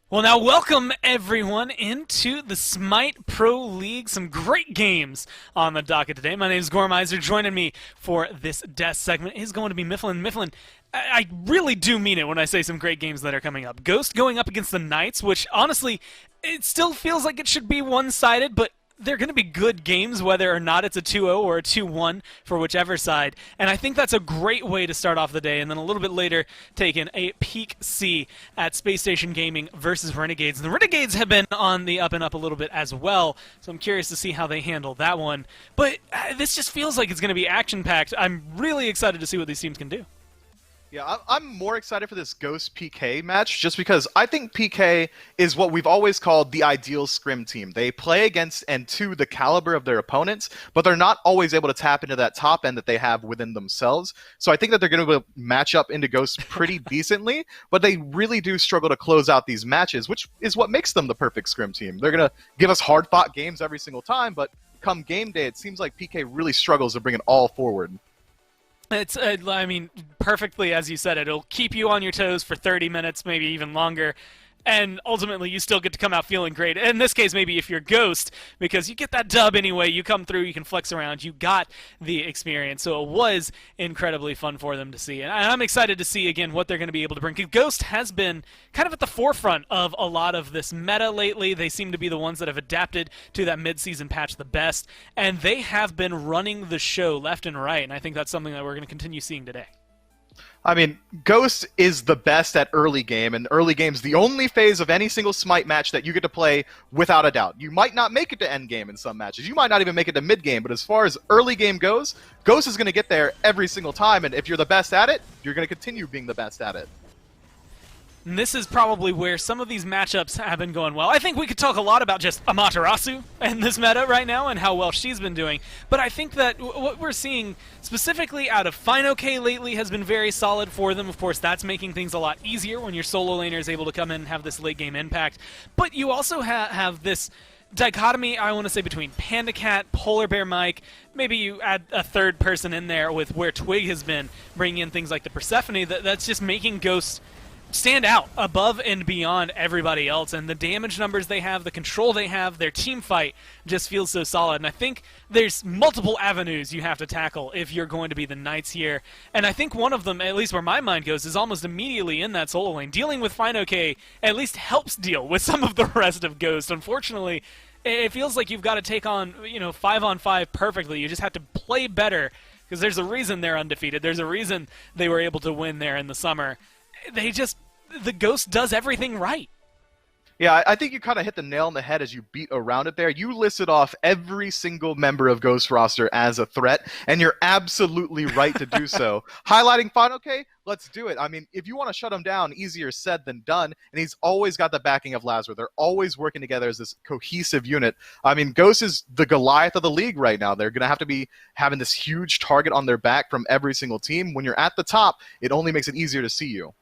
Well, now welcome everyone into the SMITE Pro League. Some great games on the docket today. My name is Gormizer. Joining me for this death segment is going to be Mifflin. Mifflin, I really do mean it when I say some great games that are coming up. Ghost going up against the Knights, which honestly, it still feels like it should be one-sided, but they're going to be good games whether or not it's a 2-0 or a 2-1 for whichever side. And I think that's a great way to start off the day. And then a little bit later, taking a peek see at Space Station Gaming versus Renegades. And the Renegades have been on the up and up a little bit as well, so I'm curious to see how they handle that one. But this just feels like it's going to be action-packed. I'm really excited to see what these teams can do. Yeah, I'm more excited for this Ghost PK match just because I think PK is what we've always called the ideal scrim team. They play against and to the caliber of their opponents, but they're not always able to tap into that top end that they have within themselves. So I think that they're going to match up into Ghost pretty decently, but they really do struggle to close out these matches, which is what makes them the perfect scrim team. They're going to give us hard-fought games every single time, but come game day, it seems like PK really struggles to bring it all forward. It's, I mean, perfectly as you said it. It'll keep you on your toes for 30 minutes, maybe even longer. And ultimately, you still get to come out feeling great. In this case, maybe if you're Ghost, because you get that dub anyway, you come through, you can flex around, you got the experience. So it was incredibly fun for them to see. And I'm excited to see, again, what they're going to be able to bring. Ghost has been kind of at the forefront of a lot of this meta lately. They seem to be the ones that have adapted to that mid-season patch the best. And they have been running the show left and right. And I think that's something that we're going to continue seeing today. I mean, Ghost is the best at early game, and early game's the only phase of any single Smite match that you get to play without a doubt. You might not make it to end game in some matches. You might not even make it to mid game, but as far as early game goes, Ghost is going to get there every single time, and if you're the best at it, you're going to continue being the best at it. And this is probably where some of these matchups have been going well. I think we could talk a lot about just Amaterasu and this meta right now and how well she's been doing. But I think that what we're seeing specifically out of FineOK lately has been very solid for them. Of course, that's making things a lot easier when your solo laner is able to come in and have this late game impact. But you also have this dichotomy, I want to say, between Panda Cat, Polar Bear Mike. Maybe you add a third person in there with where Twig has been, bringing in things like the Persephone. That's just making Ghosts stand out above and beyond everybody else, and the damage numbers they have, the control they have, their team fight just feels so solid. And I think there's multiple avenues you have to tackle if you're going to be the Knights here, and I think one of them, at least where my mind goes, is almost immediately in that solo lane. Dealing with FineOK at least helps deal with some of the rest of Ghost. Unfortunately, it feels like you've got to take on 5-on-5 perfectly. You just have to play better, because there's a reason they're undefeated. There's a reason they were able to win there in the summer. The Ghost does everything right. Yeah, I think you kind of hit the nail on the head as you beat around it there. You listed off every single member of Ghost roster as a threat, and you're absolutely right to do so. Highlighting FineOK, let's do it. I mean, if you want to shut him down, easier said than done, and he's always got the backing of Lazar. They're always working together as this cohesive unit. I mean, Ghost is the Goliath of the league right now. They're going to have to be having this huge target on their back from every single team. When you're at the top, it only makes it easier to see you.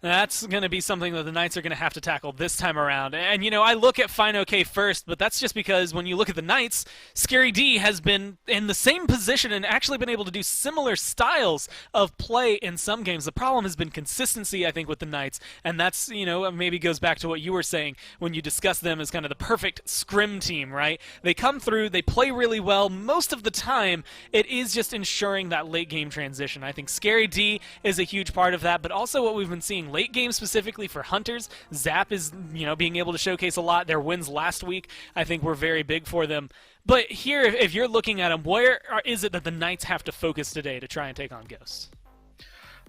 That's going to be something that the Knights are going to have to tackle this time around. And, I look at FineOK first, but that's just because when you look at the Knights, Scary D has been in the same position and actually been able to do similar styles of play in some games. The problem has been consistency, I think, with the Knights, and that's, maybe goes back to what you were saying when you discuss them as kind of the perfect scrim team, right? They come through, they play really well. Most of the time, it is just ensuring that late game transition. I think Scary D is a huge part of that, but also what we've been seeing late game specifically for Hunters. Zap is, being able to showcase a lot. Their wins last week, I think, were very big for them. But here, if you're looking at them, where is it that the Knights have to focus today to try and take on Ghosts?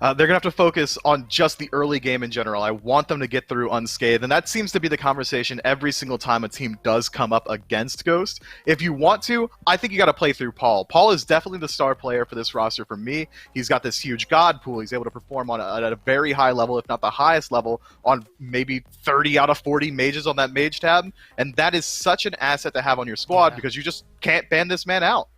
They're going to have to focus on just the early game in general. I want them to get through unscathed, and that seems to be the conversation every single time a team does come up against Ghost. If you want to, I think you got to play through Paul. Paul is definitely the star player for this roster for me. He's got this huge god pool. He's able to perform at a very high level, if not the highest level, on maybe 30 out of 40 mages on that mage tab, and that is such an asset to have on your squad because you just can't ban this man out.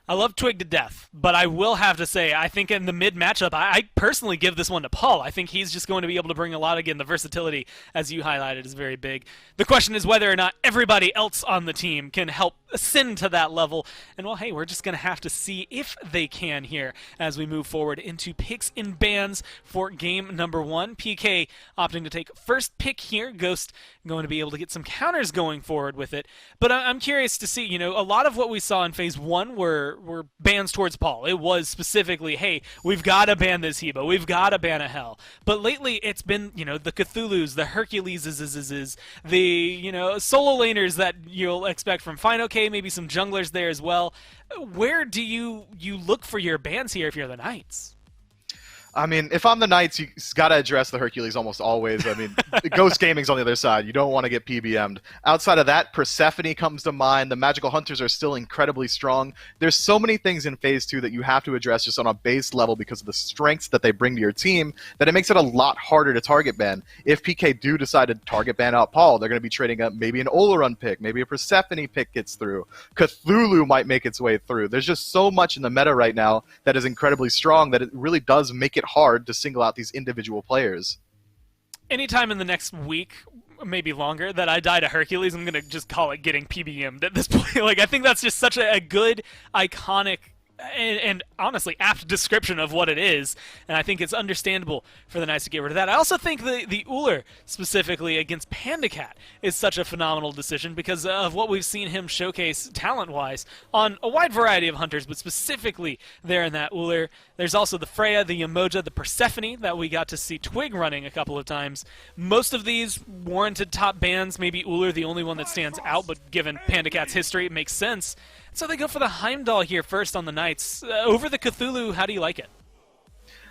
I love Twig to death, but I will have to say, I think in the mid matchup, I personally give this one to Paul. I think he's just going to be able to bring a lot. Again, the versatility, as you highlighted, is very big. The question is whether or not everybody else on the team can help ascend to that level. And well, hey, we're just going to have to see if they can here as we move forward into picks and bans for game number 1. PK opting to take first pick here. Ghost going to be able to get some counters going forward with it. But I'm curious to see, a lot of what we saw in phase 1 were bans towards Paul. It was specifically, hey, we've got to ban this Hebo. We've got to ban a Hell. But lately it's been, the Cthulhu's, the Hercules, the, solo laners that you'll expect from Fine OK, maybe some junglers there as well. Where do you look for your bans here if you're the Knights? I mean, if I'm the Knights, you got to address the Hercules almost always. I mean, Ghost Gaming's on the other side. You don't want to get PBM'd. Outside of that, Persephone comes to mind. The Magical Hunters are still incredibly strong. There's so many things in Phase 2 that you have to address just on a base level because of the strengths that they bring to your team that it makes it a lot harder to target ban. If PK do decide to target ban out Paul, they're going to be trading up maybe an Oleron pick, maybe a Persephone pick gets through. Cthulhu might make its way through. There's just so much in the meta right now that is incredibly strong that it really does make it hard to single out these individual players. Anytime in the next week, maybe longer, that I die to Hercules, I'm going to just call it getting PBM'd at this point. Like, I think that's just such a good, iconic, and honestly apt description of what it is, and I think it's understandable for the Knights to get rid of that. I also think the Uller specifically against PandaCat is such a phenomenal decision because of what we've seen him showcase talent-wise on a wide variety of hunters, but specifically there in that Uller. There's also the Freya, the Yemoja, the Persephone that we got to see Twig running a couple of times. Most of these warranted top bans, maybe Uller the only one that stands out, but given PandaCat's history, it makes sense. So they go for the Heimdall here first on the Knights. Over the Cthulhu, how do you like it?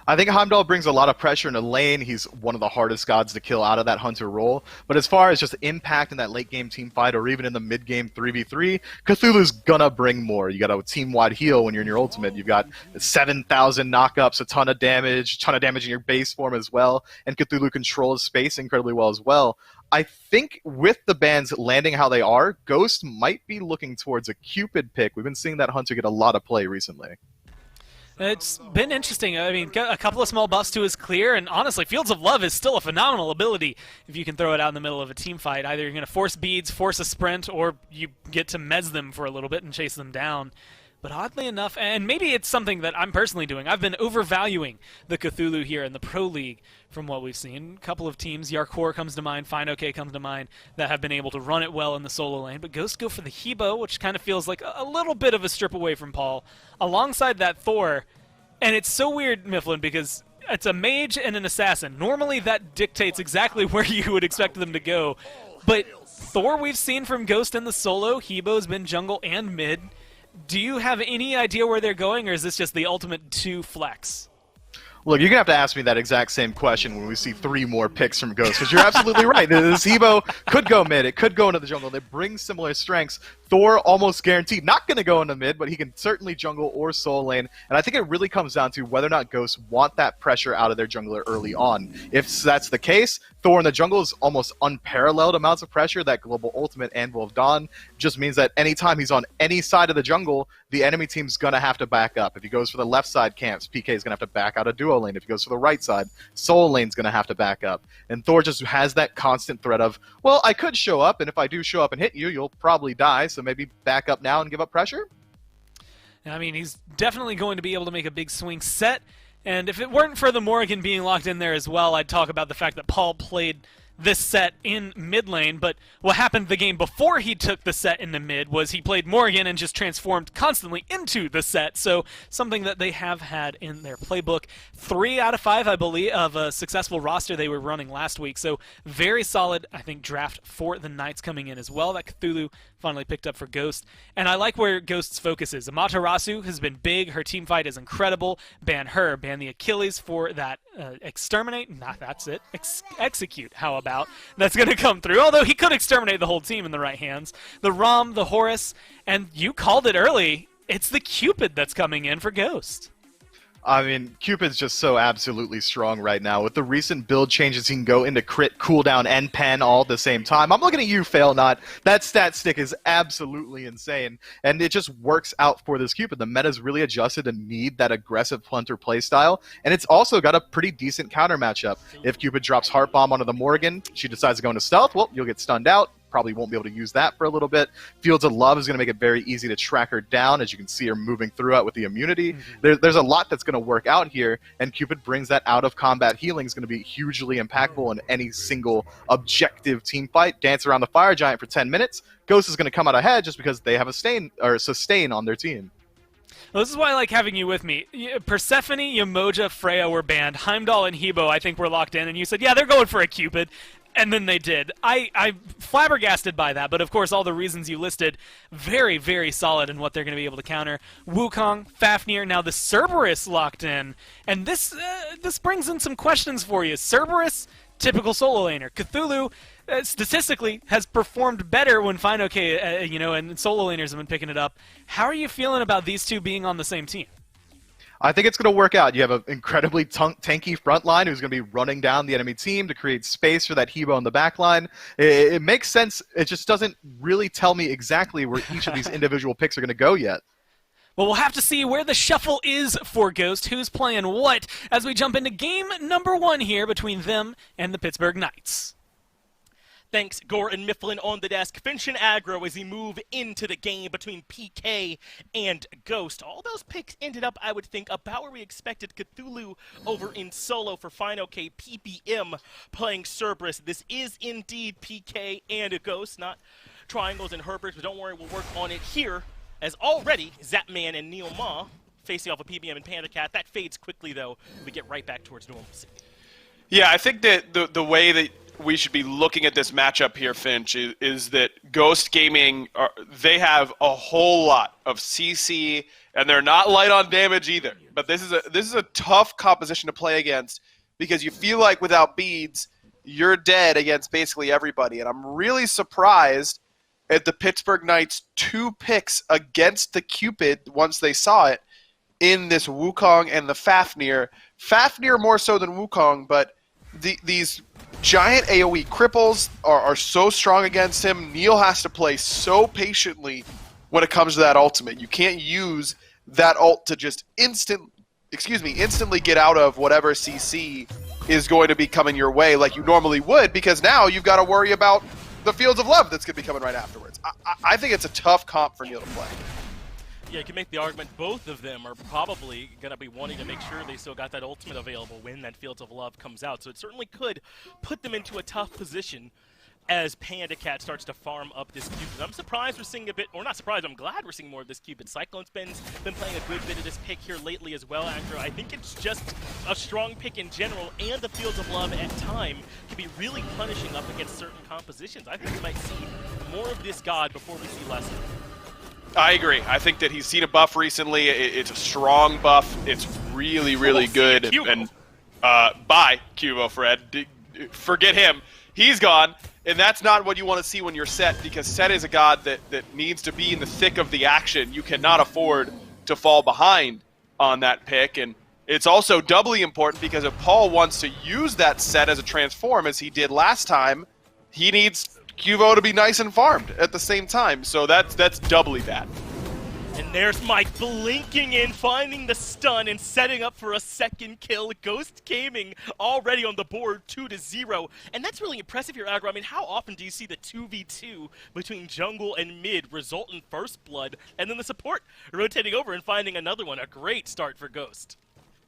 I think Heimdall brings a lot of pressure in the lane. He's one of the hardest gods to kill out of that hunter role. But as far as just impact in that late game team fight or even in the mid game 3v3, Cthulhu's gonna bring more. You got a team wide heal when you're in your ultimate. You've got 7,000 knockups, a ton of damage in your base form as well. And Cthulhu controls space incredibly well as well. I think with the bans landing how they are, Ghost might be looking towards a Cupid pick. We've been seeing that hunter get a lot of play recently. It's been interesting. I mean, a couple of small buffs to his clear, and honestly, Fields of Love is still a phenomenal ability if you can throw it out in the middle of a team fight. Either you're going to force beads, force a sprint, or you get to mez them for a little bit and chase them down. But oddly enough, and maybe it's something that I'm personally doing, I've been overvaluing the Cthulhu here in the Pro League from what we've seen. A couple of teams, Yarkor comes to mind, Fine OK comes to mind, that have been able to run it well in the solo lane. But Ghost go for the Hebo, which kind of feels like a little bit of a strip away from Paul, alongside that Thor. And it's so weird, Mifflin, because it's a mage and an assassin. Normally that dictates exactly where you would expect them to go. But Thor we've seen from Ghost in the solo, Hebo's been jungle and mid. Do you have any idea where they're going, or is this just the ultimate 2 flex? Look, you're going to have to ask me that exact same question when we see 3 more picks from Ghost, because you're absolutely right. This Hebo could go mid. It could go into the jungle. They bring similar strengths. Thor almost guaranteed not going to go into mid, but he can certainly jungle or soul lane. And I think it really comes down to whether or not Ghosts want that pressure out of their jungler early on. If that's the case, Thor in the jungle is almost unparalleled amounts of pressure. That global ultimate Anvil of Dawn just means that anytime he's on any side of the jungle, the enemy team's going to have to back up. If he goes for the left side camps, PK is going to have to back out a duo lane. If he goes for the right side, soul lane's going to have to back up. And Thor just has that constant threat of, well, I could show up, and if I do show up and hit you, you'll probably die, so maybe back up now and give up pressure? I mean, he's definitely going to be able to make a big swing set, and if it weren't for the Morrigan being locked in there as well, I'd talk about the fact that Paul played this set in mid lane, but what happened the game before he took the set in the mid was he played Morrigan and just transformed constantly into the set, so something that they have had in their playbook. 3 out of 5, I believe, of a successful roster they were running last week, so very solid, I think, draft for the Knights coming in as well. That Cthulhu finally picked up for Ghost, and I like where Ghost's focus is. Amaterasu has been big, her team fight is incredible. Ban her, ban the Achilles for that exterminate, nah, that's it, execute, how about? That's going to come through, although he could exterminate the whole team in the right hands. The Rom, the Horus, and you called it early, it's the Cupid that's coming in for Ghost. I mean, Cupid's just so absolutely strong right now. With the recent build changes, he can go into crit, cooldown, and pen all at the same time. I'm looking at you, Failnot. That stat stick is absolutely insane, and it just works out for this Cupid. The meta's really adjusted to need that aggressive hunter playstyle, and it's also got a pretty decent counter matchup. If Cupid drops Heart Bomb onto the Morrigan, she decides to go into stealth, well, you'll get stunned out. probably won't be able to use that for a little bit. Fields of Love is going to make it very easy to track her down. As you can see her moving through it with the immunity. There's a lot that's going to work out here, and Cupid brings that out-of-combat healing. Is going to be hugely impactful in any single objective team fight. Dance around the Fire Giant for 10 minutes. Ghost is going to come out ahead just because they have a sustain on their team. Well, this is why I like having you with me. Persephone, Yamoja, Freya were banned. Heimdall and Hebo, I think, were locked in, and you said, yeah, they're going for a Cupid. And then they did. I'm flabbergasted by that, but of course all the reasons you listed, very, very solid in what they're going to be able to counter. Wukong, Fafnir, now the Cerberus locked in, and this brings in some questions for you. Cerberus, typical solo laner. Cthulhu, statistically, has performed better when Fine OK, and solo laners have been picking it up. How are you feeling about these two being on the same team? I think it's going to work out. You have an incredibly tanky front line who's going to be running down the enemy team to create space for that Hebo in the back line. It makes sense. It just doesn't really tell me exactly where each of these individual picks are going to go yet. Well, we'll have to see where the shuffle is for Ghost, who's playing what, as we jump into game number 1 here between them and the Pittsburgh Knights. Thanks, Gore and Mifflin on the desk. Finch and aggro as we move into the game between PK and Ghost. All those picks ended up, I would think, about where we expected. Cthulhu over in solo for Fine OK, PPM playing Cerberus. This is indeed PK and a Ghost, not triangles and Herberts, but don't worry, we'll work on it here. As already, Zapman and Neil Ma facing off a PBM and Panda Cat. That fades quickly, though. We get right back towards normalcy. Yeah, I think that the way that we should be looking at this matchup here, Finch, is that Ghost Gaming, they have a whole lot of CC, and they're not light on damage either. But this is a tough composition to play against because you feel like without beads, you're dead against basically everybody. And I'm really surprised at the Pittsburgh Knights' 2 picks against the Cupid once they saw it in this Wukong and the Fafnir. Fafnir more so than Wukong, but these giant AoE cripples are so strong against him. Neil has to play so patiently when it comes to that ultimate. You can't use that ult to just instantly get out of whatever CC is going to be coming your way like you normally would, because now you've got to worry about the Fields of Love that's going to be coming right afterwards. I think it's a tough comp for Neil to play. Yeah, you can make the argument both of them are probably going to be wanting to make sure they still got that ultimate available when that Fields of Love comes out. So it certainly could put them into a tough position as Panda Cat starts to farm up this Cupid. I'm surprised we're seeing a bit, or not surprised, I'm glad we're seeing more of this Cupid. Cyclone Spin's been playing a good bit of this pick here lately as well, Andrew. I think it's just a strong pick in general, and the Fields of Love at time can be really punishing up against certain compositions. I think we might see more of this god before we see less of it. I agree. I think that he's seen a buff recently. It's a strong buff. It's really, really good. And bye, Cubo Fred. Forget him. He's gone. And that's not what you want to see when you're Set, because Set is a god that needs to be in the thick of the action. You cannot afford to fall behind on that pick. And it's also doubly important because if Paul wants to use that Set as a transform, as he did last time, he needs Cubo to be nice and farmed at the same time, so that's doubly bad. And there's Mike blinking in, finding the stun, and setting up for a second kill. Ghost Gaming already on the board, 2-0. And that's really impressive here, Aggro. I mean, how often do you see the 2v2 between jungle and mid result in first blood, and then the support rotating over and finding another one? A great start for Ghost.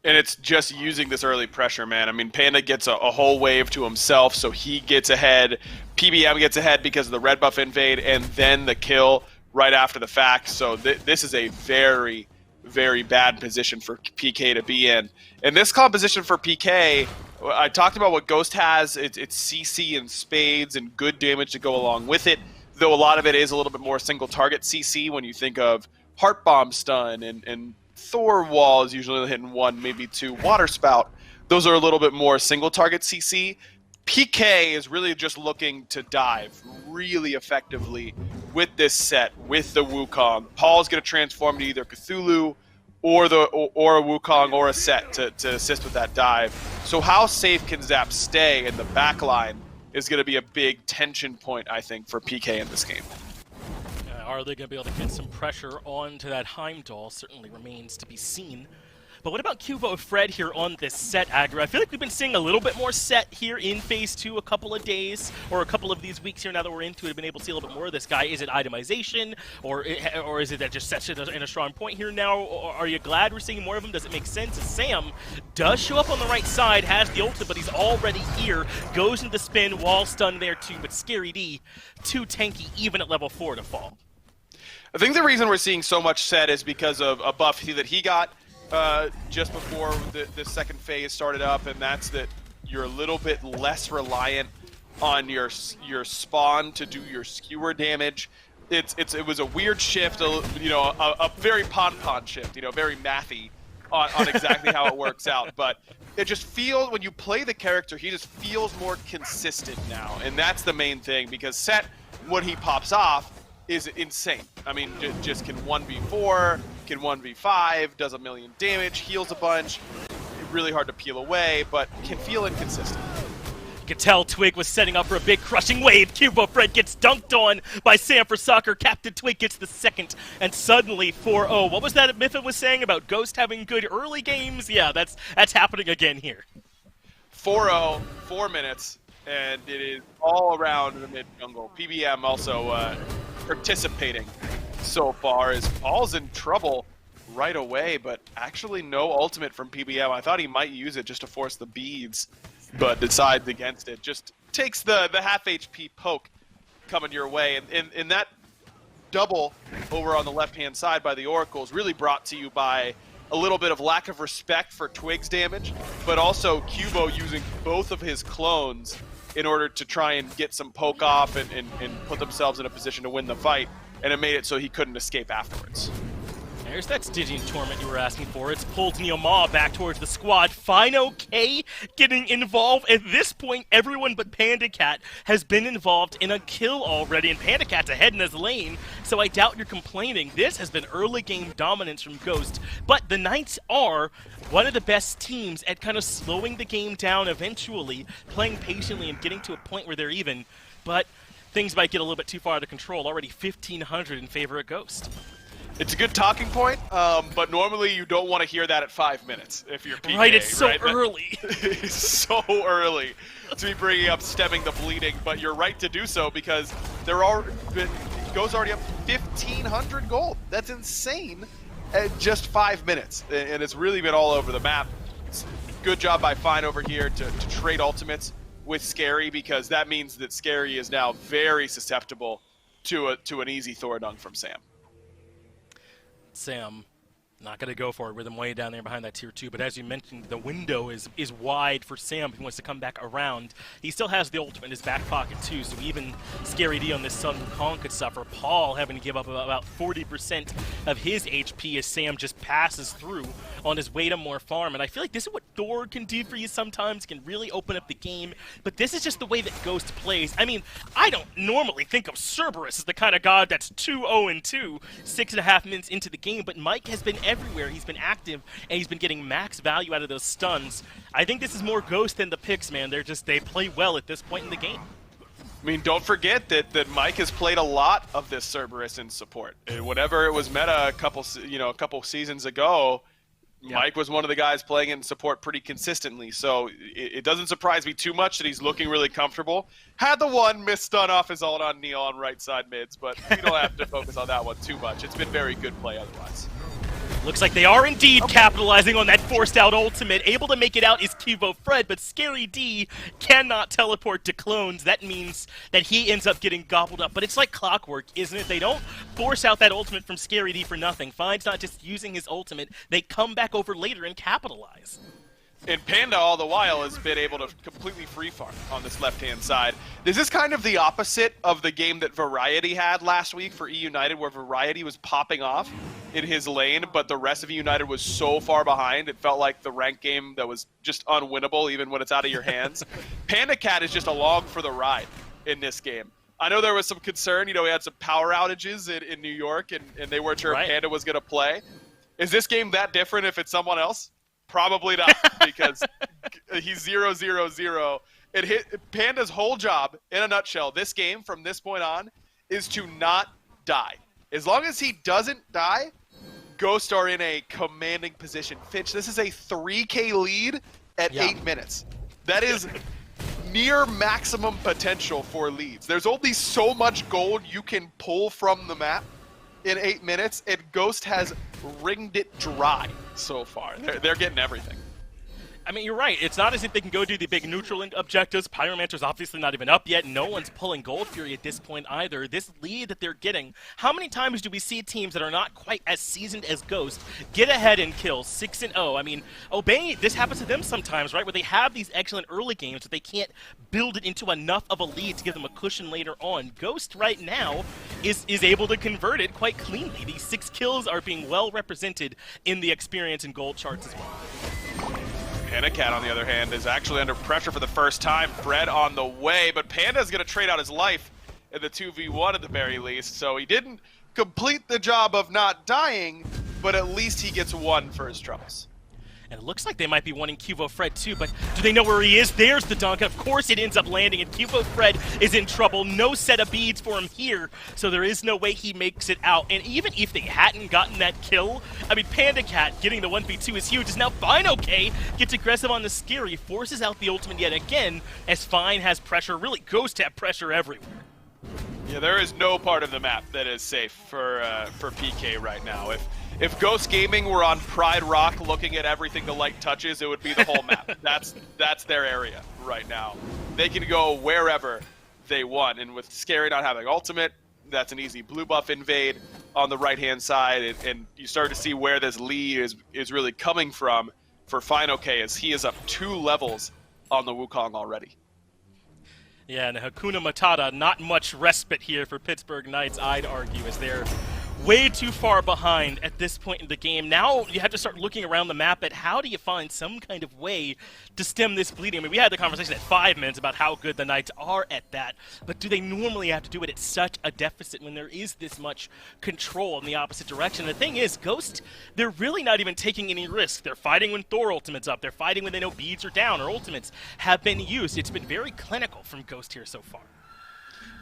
And it's just using this early pressure, man. I mean, Panda gets a whole wave to himself, so he gets ahead. PBM gets ahead because of the red buff invade, and then the kill right after the fact. So this is a very, very bad position for PK to be in. And this composition for PK, I talked about what Ghost has. It's CC and spades and good damage to go along with it, though a lot of it is a little bit more single target CC when you think of Heart Bomb Stun and Thor Wall is usually hitting 1, maybe 2. Water Spout, those are a little bit more single target CC. PK is really just looking to dive really effectively with this set, with the Wukong. Paul's going to transform to either Cthulhu or a Wukong or a Set to assist with that dive. So how safe can Zap stay in the back line is going to be a big tension point, I think, for PK in this game. Are they going to be able to get some pressure onto that Heimdall? Certainly remains to be seen. But what about Cubo Fred here on this set, Aggro? I feel like we've been seeing a little bit more set here in Phase 2 a couple of days, or a couple of these weeks here now that we're into it. We've been able to see a little bit more of this guy. Is it itemization, or is it that just sets it in a strong point here now? Or are you glad we're seeing more of him? Does it make sense? As Sam does show up on the right side, has the ultimate, but he's already here. Goes into spin, wall stun there too, but Scary D, too tanky even at level 4 to fall. I think the reason we're seeing so much set is because of a buff that he got just before the second phase started up, and that's that you're a little bit less reliant on your spawn to do your skewer damage. It was a weird shift, a very pon shift, very mathy on exactly how it works out. But it just feels, when you play the character, he just feels more consistent now, and that's the main thing, because Set, when he pops off, is insane. I mean, just can 1v4, can 1v5, does a million damage, heals a bunch, really hard to peel away, but can feel inconsistent. You could tell Twig was setting up for a big crushing wave. Cubo Fred gets dunked on by Sam for Soccer. Captain Twig gets the second, and suddenly 4-0. What was that Miffin was saying about Ghost having good early games? Yeah, that's happening again here. 4-0, 4 minutes, and it is all around the mid-jungle. PBM also participating so far, as Paul's in trouble right away, but actually no ultimate from PBM. I thought he might use it just to force the beads, but decides against it. Just takes the half HP poke coming your way, and that double over on the left-hand side by the Oracles really brought to you by a little bit of lack of respect for Twig's damage, but also Cubo using both of his clones in order to try and get some poke off and put themselves in a position to win the fight, and it made it so he couldn't escape afterwards. There's that Stygian Torment you were asking for. It's pulled Neoma back towards the squad. Fino K getting involved. At this point, everyone but Panda Cat has been involved in a kill already, and Panda Cat's ahead in his lane, so I doubt you're complaining. This has been early game dominance from Ghost, but the Knights are one of the best teams at kind of slowing the game down eventually, playing patiently and getting to a point where they're even, but things might get a little bit too far out of control. Already 1,500 in favor of Ghost. It's a good talking point, but normally you don't want to hear that at 5 minutes if you're PK. Right, it's so right? early. It's so early to be bringing up stemming the bleeding, but you're right to do so, because Ghost already up 1,500 gold. That's insane at just 5 minutes, and it's really been all over the map. Good job by Fine over here to trade ultimates with Scary, because that means that Scary is now very susceptible to an easy Thor dunk from Sam. Sam, not going to go for it with him way down there behind that tier 2, but as you mentioned, the window is wide for Sam if he wants to come back around. He still has the ultimate in his back pocket too, so even Scary D on this Sun Wukong could suffer. Paul having to give up about 40% of his HP as Sam just passes through on his way to more farm, and I feel like this is what Thor can do for you sometimes, can really open up the game, but this is just the way that Ghost plays. I mean, I don't normally think of Cerberus as the kind of god that's 2-0-2, 6.5 minutes into the game, but Mike has been everywhere. He's been active, and he's been getting max value out of those stuns. I think this is more Ghost than the picks, man. They play well at this point in the game. I mean, don't forget that Mike has played a lot of this Cerberus in support. Whenever it was meta a couple seasons ago, yep, Mike was one of the guys playing it in support pretty consistently. So it doesn't surprise me too much that he's looking really comfortable. Had the one missed stun off his ult on Neil on right side mids, but we don't have to focus on that one too much. It's been very good play otherwise. Looks like they are indeed capitalizing on that forced out ultimate. Able to make it out is Cubo Fred, but Scary D cannot teleport to clones. That means that he ends up getting gobbled up. But it's like clockwork, isn't it? They don't force out that ultimate from Scary D for nothing. Fine's not just using his ultimate. They come back over later and capitalize. And Panda, all the while, has been able to completely free farm on this left-hand side. This is kind of the opposite of the game that Variety had last week for E United, where Variety was popping off in his lane, but the rest of E United was so far behind, it felt like the ranked game that was just unwinnable, even when it's out of your hands. Panda Cat is just along for the ride in this game. I know there was some concern, we had some power outages in New York, and they weren't sure if Panda was going to play. Is this game that different if it's someone else? Probably not, because he's 0-0-0. Panda's whole job, in a nutshell, this game from this point on, is to not die. As long as he doesn't die, Ghost are in a commanding position. Fitch, this is a 3K lead at 8 minutes. That is near maximum potential for leads. There's only so much gold you can pull from the map in 8 minutes, and Ghost has wringed it dry so far. They're getting everything. I mean, you're right. It's not as if they can go do the big neutral objectives. Pyromancer's obviously not even up yet. No one's pulling Gold Fury at this point either. This lead that they're getting, how many times do we see teams that are not quite as seasoned as Ghost get ahead and kill 6-0? I mean, Obey, this happens to them sometimes, right, where they have these excellent early games, but they can't build it into enough of a lead to give them a cushion later on. Ghost right now is able to convert it quite cleanly. These 6 kills are being well represented in the experience and gold charts as well. Panda, on the other hand, is actually under pressure for the first time. Fred on the way, but Panda's going to trade out his life in the 2v1 at the very least, so he didn't complete the job of not dying, but at least he gets 1 for his troubles. And it looks like they might be wanting Cuvo Fred too, but do they know where he is? There's the dunk. Of course it ends up landing, and Cuvo Fred is in trouble. No set of beads for him here, so there is no way he makes it out. And even if they hadn't gotten that kill, I mean, Panda Cat getting the 1v2 is huge. Is now Fine OK gets aggressive on the Scary, forces out the ultimate yet again, as Fine has pressure. Really, Ghost have pressure everywhere. Yeah, there is no part of the map that is safe for PK right now. If Ghost Gaming were on Pride Rock looking at everything the light touches, it would be the whole map. That's their area right now. They can go wherever they want, and with Scary not having ultimate, that's an easy blue buff invade on the right-hand side, and you start to see where this lead is really coming from for Fine OK, as he is up 2 levels on the Wukong already. Yeah, and Hakuna Matata, not much respite here for Pittsburgh Knights, I'd argue, as they're way too far behind at this point in the game. Now you have to start looking around the map at how do you find some kind of way to stem this bleeding. I mean, we had the conversation at 5 minutes about how good the Knights are at that, but do they normally have to do it at such a deficit when there is this much control in the opposite direction? The thing is, Ghost, they're really not even taking any risks. They're fighting when Thor ultimate's up. They're fighting when they know beads are down or ultimates have been used. It's been very clinical from Ghost here so far.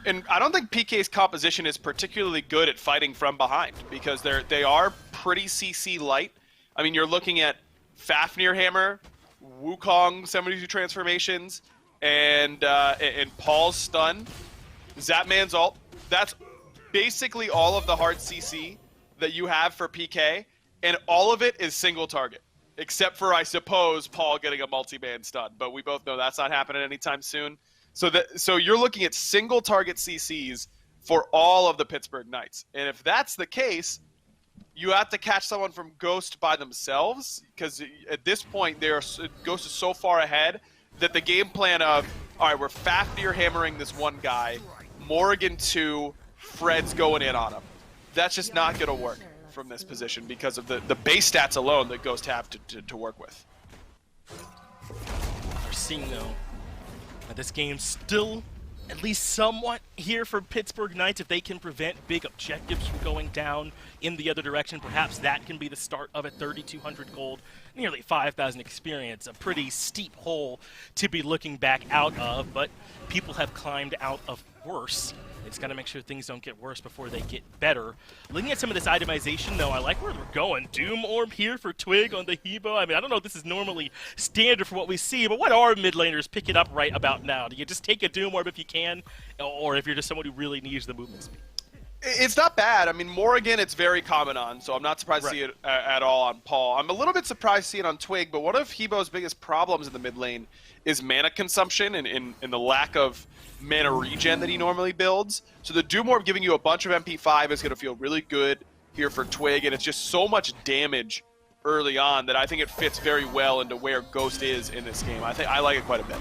And I don't think PK's composition is particularly good at fighting from behind, because they are pretty CC light. I mean, you're looking at Fafnir Hammer, Wukong 72 transformations, and Paul's stun, Zapman's ult. That's basically all of the hard CC that you have for PK, and all of it is single target, except for, I suppose, Paul getting a multi-man stun. But we both know that's not happening anytime soon. So you're looking at single target CCs for all of the Pittsburgh Knights. And if that's the case, you have to catch someone from Ghost by themselves, because at this point, Ghost is so far ahead that the game plan of, all right, we're Fafnir hammering this one guy, Morrigan 2, Fred's going in on him. That's just not going to work from this position because of the base stats alone that Ghost have to work with. We're seeing, though, this game's still at least somewhat here for Pittsburgh Knights. If they can prevent big objectives from going down in the other direction, perhaps that can be the start of a 3,200 gold, nearly 5,000 experience. A pretty steep hole to be looking back out of, but people have climbed out of worse. It's got to make sure things don't get worse before they get better. Looking at some of this itemization, though, I like where we're going. Doom Orb here for Twig on the Hebo. I mean, I don't know if this is normally standard for what we see, but what are mid laners picking up right about now? Do you just take a Doom Orb if you can, or if you're just someone who really needs the movement speed? It's not bad. I mean, Morrigan, it's very common on, so I'm not surprised to see it at all on Paul. I'm a little bit surprised to see it on Twig, but one of Hebo's biggest problems in the mid lane is mana consumption and the lack of mana regen that he normally builds. So the Doom Orb giving you a bunch of MP5 is going to feel really good here for Twig, and it's just so much damage early on that I think it fits very well into where Ghost is in this game. I like it quite a bit.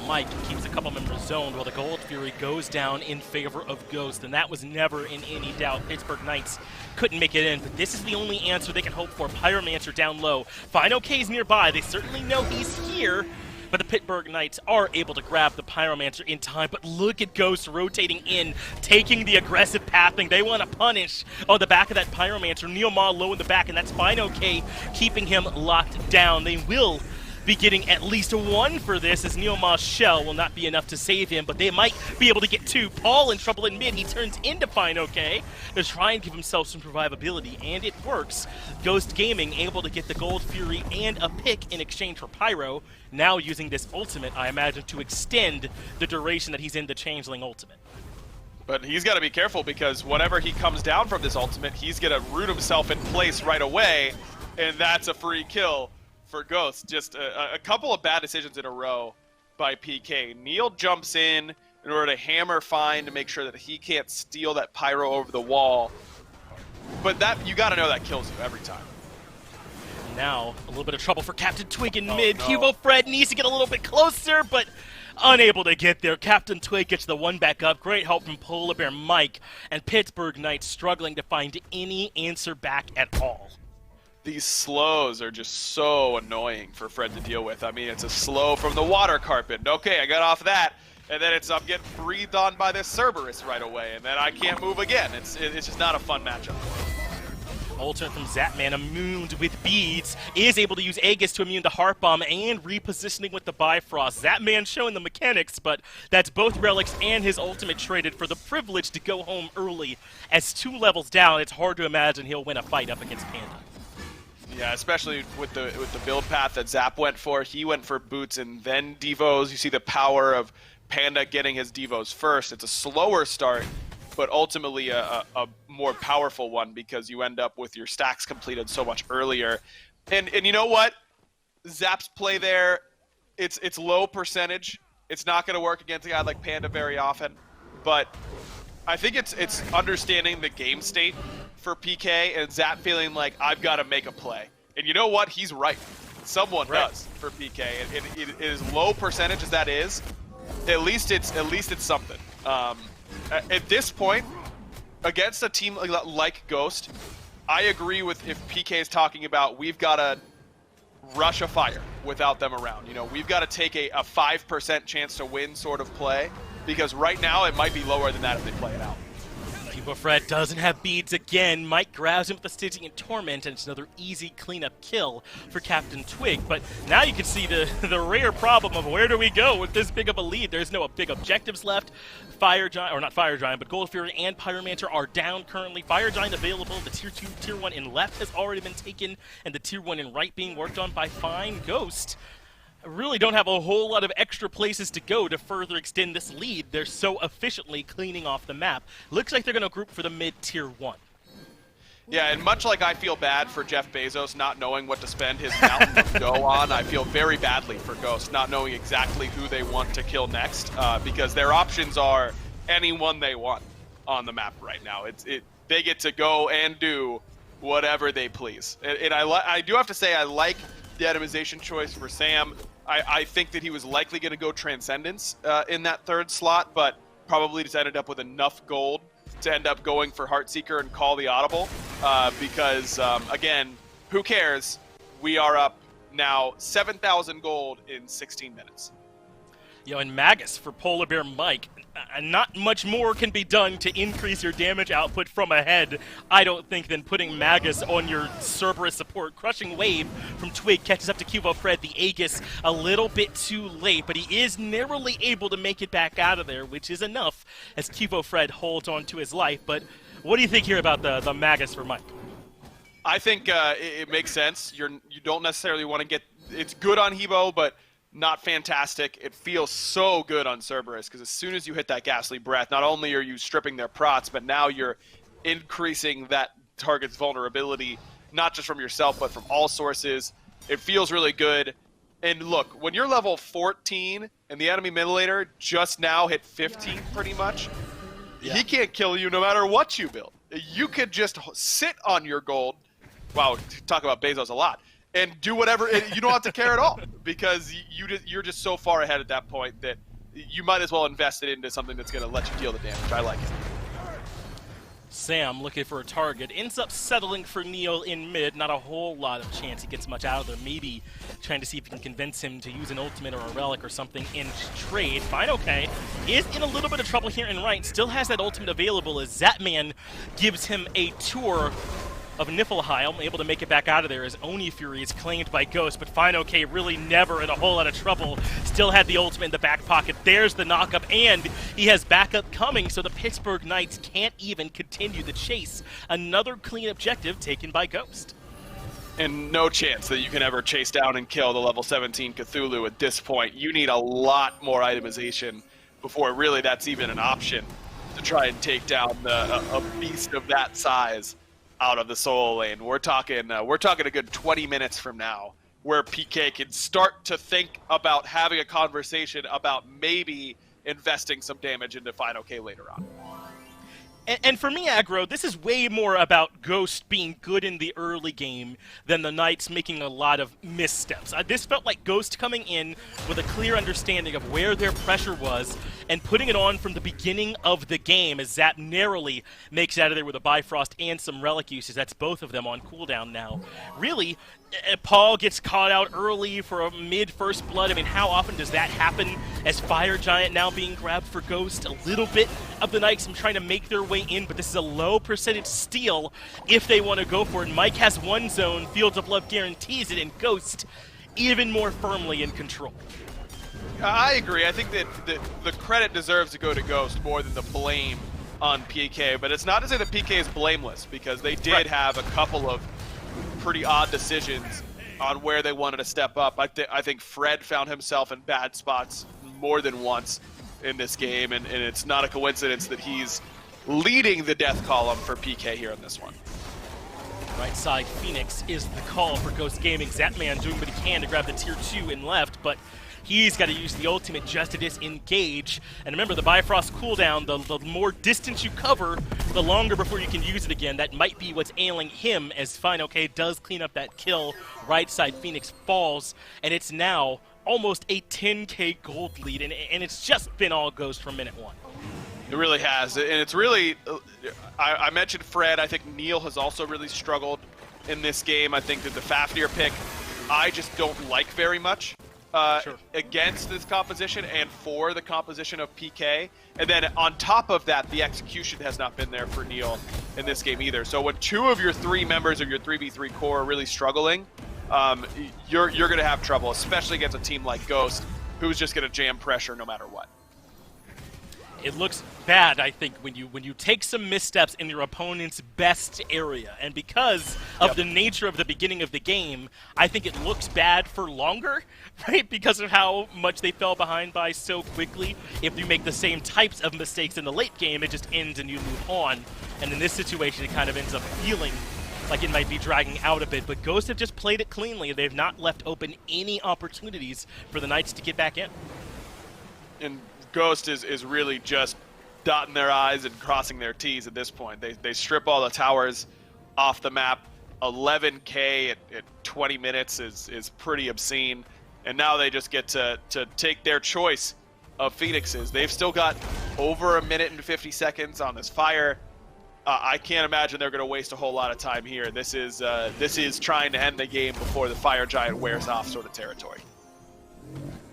Mike keeps a couple members zoned while the Gold Fury goes down in favor of Ghost, and that was never in any doubt. Pittsburgh Knights couldn't make it in, but this is the only answer they can hope for. Pyromancer down low. Fine OK's nearby. They certainly know he's here, but the Pittsburgh Knights are able to grab the Pyromancer in time. But look at Ghost rotating in, taking the aggressive pathing. They want to punish on the back of that Pyromancer. Neil Ma low in the back, and that's Fine OK keeping him locked down. They will be getting at least 1 for this, as Neoma's shell will not be enough to save him, but they might be able to get 2. Paul in trouble in mid. He turns into Fine OK to try and give himself some survivability, and it works. Ghost Gaming able to get the Gold Fury and a pick in exchange for Pyro, now using this ultimate, I imagine, to extend the duration that he's in the Changeling ultimate. But he's got to be careful, because whenever he comes down from this ultimate, he's going to root himself in place right away, and that's a free kill for Ghost. Just a couple of bad decisions in a row by PK. Neil jumps in order to hammer Fine to make sure that he can't steal that Pyro over the wall. But that, you got to know that kills you every time. Now, a little bit of trouble for Captain Twig in mid. No. Cubo Fred needs to get a little bit closer, but unable to get there. Captain Twig gets the 1 back up. Great help from Polar Bear Mike, and Pittsburgh Knights struggling to find any answer back at all. These slows are just so annoying for Fred to deal with. I mean, it's a slow from the water carpet. Okay, I got off that, and then I'm getting breathed on by this Cerberus right away, and then I can't move again. It's just not a fun matchup. Ultimate from Zapman, immuned with beads, is able to use Aegis to immune the Heart Bomb and repositioning with the Bifrost. Zapman showing the mechanics, but that's both relics and his ultimate traded for the privilege to go home early. As 2 levels down, it's hard to imagine he'll win a fight up against Panda. Yeah, especially with the build path that Zap went for. He went for boots and then Devos. You see the power of Panda getting his Devos first. It's a slower start, but ultimately a more powerful one, because you end up with your stacks completed so much earlier. And you know what? Zap's play there, it's low percentage. It's not going to work against a guy like Panda very often, but I think it's understanding the game state for PK and Zap feeling like, I've got to make a play. And you know what? He's right. Someone does for PK. And it is low percentage as that is. At least it's something. At this point, against a team like Ghost, I agree with if PK is talking about we've got to rush a fire without them around. You know, we've got to take a 5% chance to win sort of play, because right now it might be lower than that if they play it out. Cubo Fred doesn't have beads again. Mike grabs him with the Stitching and Torment, and it's another easy cleanup kill for Captain Twig. But now you can see the rare problem of where do we go with this big of a lead. There's no big objectives left. Fire Giant, or not Fire Giant, but Gold Fury and Pyromancer are down currently. Fire Giant available. The Tier 2, Tier 1 in left has already been taken, and the Tier 1 in right being worked on by Fine Ghost. Really don't have a whole lot of extra places to go to further extend this lead. They're so efficiently cleaning off the map. Looks like they're going to group for the mid-tier 1. Yeah, and much like I feel bad for Jeff Bezos not knowing what to spend his mountain of dough on, I feel very badly for Ghost not knowing exactly who they want to kill next, because their options are anyone they want on the map right now. They get to go and do whatever they please. And I do have to say I like the itemization choice for Sam. I think that he was likely going to go Transcendence in that 3rd slot, but probably just ended up with enough gold to end up going for Heartseeker and call the audible, because, again, who cares? We are up now 7,000 gold in 16 minutes. You know, and Magus for Polar Bear Mike, not much more can be done to increase your damage output from ahead, I don't think, than putting Magus on your Cerberus support. Crushing Wave from Twig catches up to Cubo Fred, the Aegis, a little bit too late, but he is narrowly able to make it back out of there, which is enough as Cubo Fred holds on to his life. But what do you think here about the Magus for Mike? I think it makes sense. You don't necessarily want to get... It's good on Hebo, but not fantastic. It feels so good on Cerberus, because as soon as you hit that ghastly breath, not only are you stripping their prots, but now you're increasing that target's vulnerability, not just from yourself, but from all sources. It feels really good. And look, when you're level 14 and the enemy middle-laner just now hit 15 pretty much, he can't kill you no matter what you build. You could just sit on your gold. Wow, talk about Bezos a lot. And do whatever, you don't have to care at all, because you're just so far ahead at that point that you might as well invest it into something that's going to let you deal the damage. I like it. Sam looking for a target, ends up settling for Neil in mid. Not a whole lot of chance he gets much out of there. Maybe trying to see if he can convince him to use an ultimate or a relic or something in trade. Fine, okay. Is in a little bit of trouble here in right. Still has that ultimate available as Zapman gives him a tour of Niflheim, able to make it back out of there as Oni Fury is claimed by Ghost, but FineOK really never in a whole lot of trouble. Still had the ultimate in the back pocket. There's the knockup, and he has backup coming, so the Pittsburgh Knights can't even continue the chase. Another clean objective taken by Ghost. And no chance that you can ever chase down and kill the level 17 Cthulhu at this point. You need a lot more itemization before really that's even an option to try and take down a beast of that size out of the solo lane. We're talking a good 20 minutes from now where PK can start to think about having a conversation about maybe investing some damage into FineOK later on. And for me, Aggro, this is way more about Ghost being good in the early game than the Knights making a lot of missteps. This felt like Ghost coming in with a clear understanding of where their pressure was and putting it on from the beginning of the game as Zap narrowly makes it out of there with a Bifrost and some Relic uses. That's both of them on cooldown now. Really, Paul gets caught out early for a mid-first blood. I mean, how often does that happen as Fire Giant now being grabbed for Ghost? A little bit of the Knights trying to make their way in, but this is a low percentage steal if they want to go for it. Mike has one zone, Fields of Love guarantees it, and Ghost even more firmly in control. I agree. I think that the credit deserves to go to Ghost more than the blame on PK, but it's not to say that PK is blameless, because they did have a couple of pretty odd decisions on where they wanted to step up. I think Fred found himself in bad spots more than once in this game, and it's not a coincidence that he's leading the death column for PK here on this one. Right side Phoenix is the call for Ghost Gaming. Zapman doing what he can to grab the tier 2 in left, but he's got to use the ultimate just to disengage. And remember, the Bifrost cooldown, the more distance you cover, the longer before you can use it again. That might be what's ailing him, as FineOK does clean up that kill. Right side Phoenix falls, and it's now almost a 10k gold lead, and it's just been all Ghost from minute one. It really has, and it's really, I mentioned Fred. I think Neil has also really struggled in this game. I think that the Fafnir pick, I just don't like very much. Against this composition and for the composition of PK. And then on top of that, the execution has not been there for Neil in this game either. So when two of your three members of your 3v3 core are really struggling, you're going to have trouble, especially against a team like Ghost, who's just going to jam pressure no matter what. It looks bad, I think, when you take some missteps in your opponent's best area. And because of the nature of the beginning of the game, I think it looks bad for longer, right? Because of how much they fell behind by so quickly. If you make the same types of mistakes in the late game, it just ends and you move on. And in this situation, it kind of ends up feeling like it might be dragging out a bit. But Ghosts have just played it cleanly. They've not left open any opportunities for the Knights to get back in. And Ghost is really just dotting their I's and crossing their T's at this point. They strip all the towers off the map. 11k at 20 minutes is pretty obscene. And now they just get to take their choice of Phoenixes. They've still got over a minute and 50 seconds on this fire. I can't imagine they're going to waste a whole lot of time here. This is trying to end the game before the Fire Giant wears off sort of territory.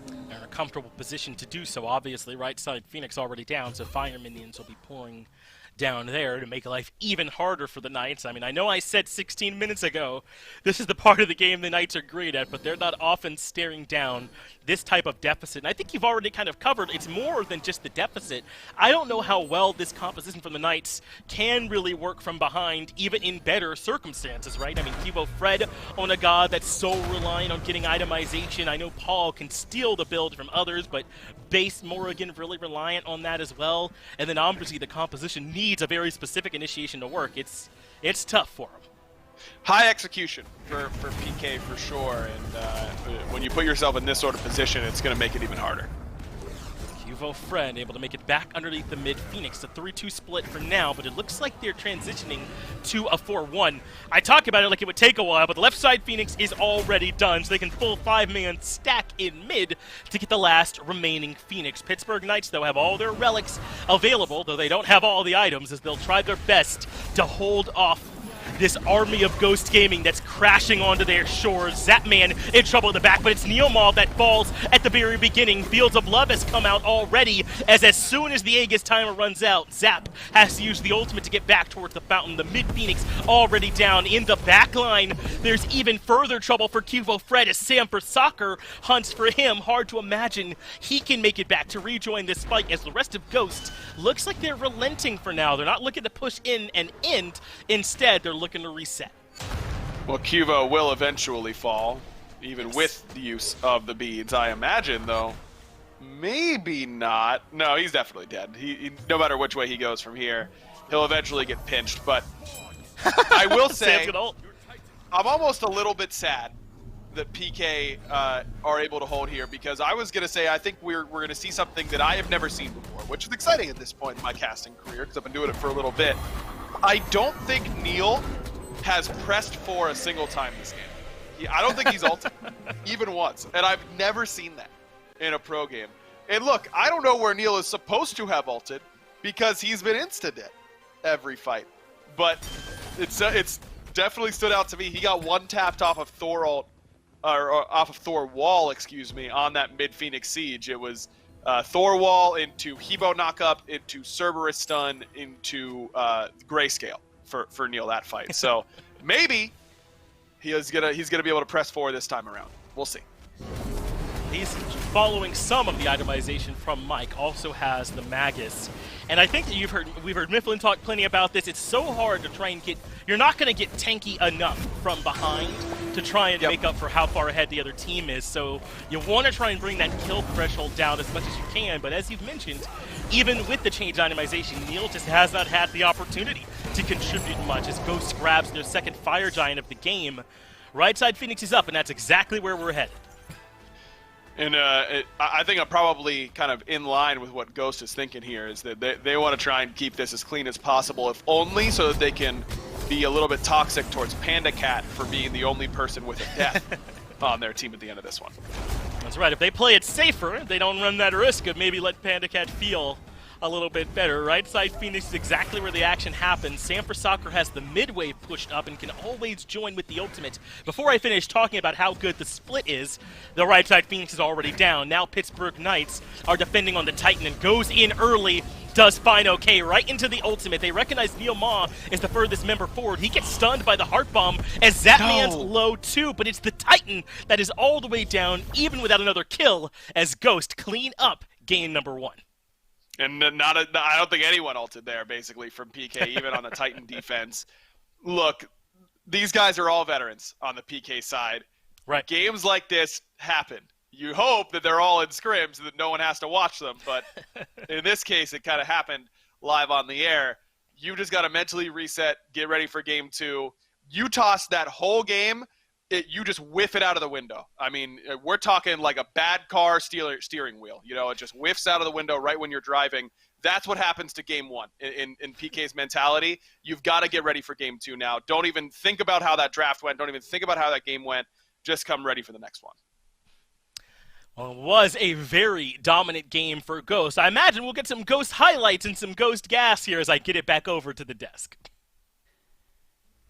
They're in a comfortable position to do so, obviously. Right side Phoenix already down, so Fire Minions will be pouring down there to make life even harder for the Knights. I mean, I know I said 16 minutes ago, this is the part of the game the Knights are great at, but they're not often staring down this type of deficit. And I think you've already kind of covered, it's more than just the deficit. I don't know how well this composition from the Knights can really work from behind, even in better circumstances, right? I mean, Kivo Fred on a god that's so reliant on getting itemization. I know Paul can steal the build from others, but Base Morrigan really reliant on that as well. And then obviously the composition needs a very specific initiation to work. It's tough for him. High execution for PK for sure, and when you put yourself in this sort of position, it's going to make it even harder. Kivo Fred able to make it back underneath the mid Phoenix. A 3-2 split for now, but it looks like they're transitioning to a 4-1. I talk about it like it would take a while, but the left side Phoenix is already done, so they can full 5-man stack in mid to get the last remaining Phoenix. Pittsburgh Knights, though, have all their relics available, though they don't have all the items, as they'll try their best to hold off this army of Ghost Gaming that's crashing onto their shores. Zapman in trouble in the back, but it's Neomall that falls at the very beginning. Fields of Love has come out already, as soon as the Aegis timer runs out, Zap has to use the ultimate to get back towards the fountain. The mid-Phoenix already down in the backline. There's even further trouble for Cuvo Fred as Sam for Soccer hunts for him. Hard to imagine he can make it back to rejoin this fight, as the rest of Ghost looks like they're relenting for now. They're not looking to push in and end. Instead, they're looking to reset. Well, Cuvo will eventually fall, even with the use of the beads, I imagine, though. Maybe not. No, he's definitely dead. He no matter which way he goes from here, he'll eventually get pinched. But I will say, I'm almost a little bit sad that PK are able to hold here, because I was going to say I think we're going to see something that I have never seen before, which is exciting at this point in my casting career, because I've been doing it for a little bit. I don't think Neil has pressed for a single time this game. I don't think he's ulted even once, and I've never seen that in a pro game. And look, I don't know where Neil is supposed to have ulted, because he's been insta-dead every fight. But it's definitely stood out to me. He got one tapped off of Thor ult, or off of Thor wall, excuse me, on that mid Phoenix siege. It was Thor wall into Hebo knockup, into Cerberus stun, into Grayscale for Neil that fight. So maybe he's gonna be able to press forward this time around. We'll see. He's following some of the itemization from Mike, also has the Magus. And I think that we've heard Mifflin talk plenty about this. It's so hard to try and get, you're not going to get tanky enough from behind to try and make up for how far ahead the other team is. So you want to try and bring that kill threshold down as much as you can. But as you've mentioned, even with the change itemization, Neil just has not had the opportunity to contribute much, as Ghost grabs their second Fire Giant of the game. Right side Phoenix is up, and that's exactly where we're headed. And I think I'm probably kind of in line with what Ghost is thinking here, is that they want to try and keep this as clean as possible, if only so that they can be a little bit toxic towards Panda Cat for being the only person with a death on their team at the end of this one. That's right. If they play it safer, they don't run that risk of maybe let Panda Cat feel a little bit better. Right side Phoenix is exactly where the action happens. Sam for Soccer has the mid wave pushed up and can always join with the ultimate. Before I finish talking about how good the split is, the right side Phoenix is already down. Now Pittsburgh Knights are defending on the Titan and goes in early. Does fine okay right into the ultimate. They recognize Neil Ma is the furthest member forward. He gets stunned by the heart bomb as Zapman's low too, but it's the Titan that is all the way down, even without another kill, as Ghost clean up game number 1. And I don't think anyone ulted there, basically, from PK, even on the Titan defense. Look, these guys are all veterans on the PK side. Right. Games like this happen. You hope that they're all in scrims so that no one has to watch them, but in this case, it kind of happened live on the air. You just got to mentally reset, get ready for game 2. You toss that whole game, you just whiff it out of the window. I mean, we're talking like a bad car steering wheel. You know, it just whiffs out of the window right when you're driving. That's what happens to game 1 in PK's mentality. You've got to get ready for game 2 now. Don't even think about how that draft went. Don't even think about how that game went. Just come ready for the next one. Well, it was a very dominant game for Ghost. I imagine we'll get some Ghost highlights and some Ghost gas here as I get it back over to the desk.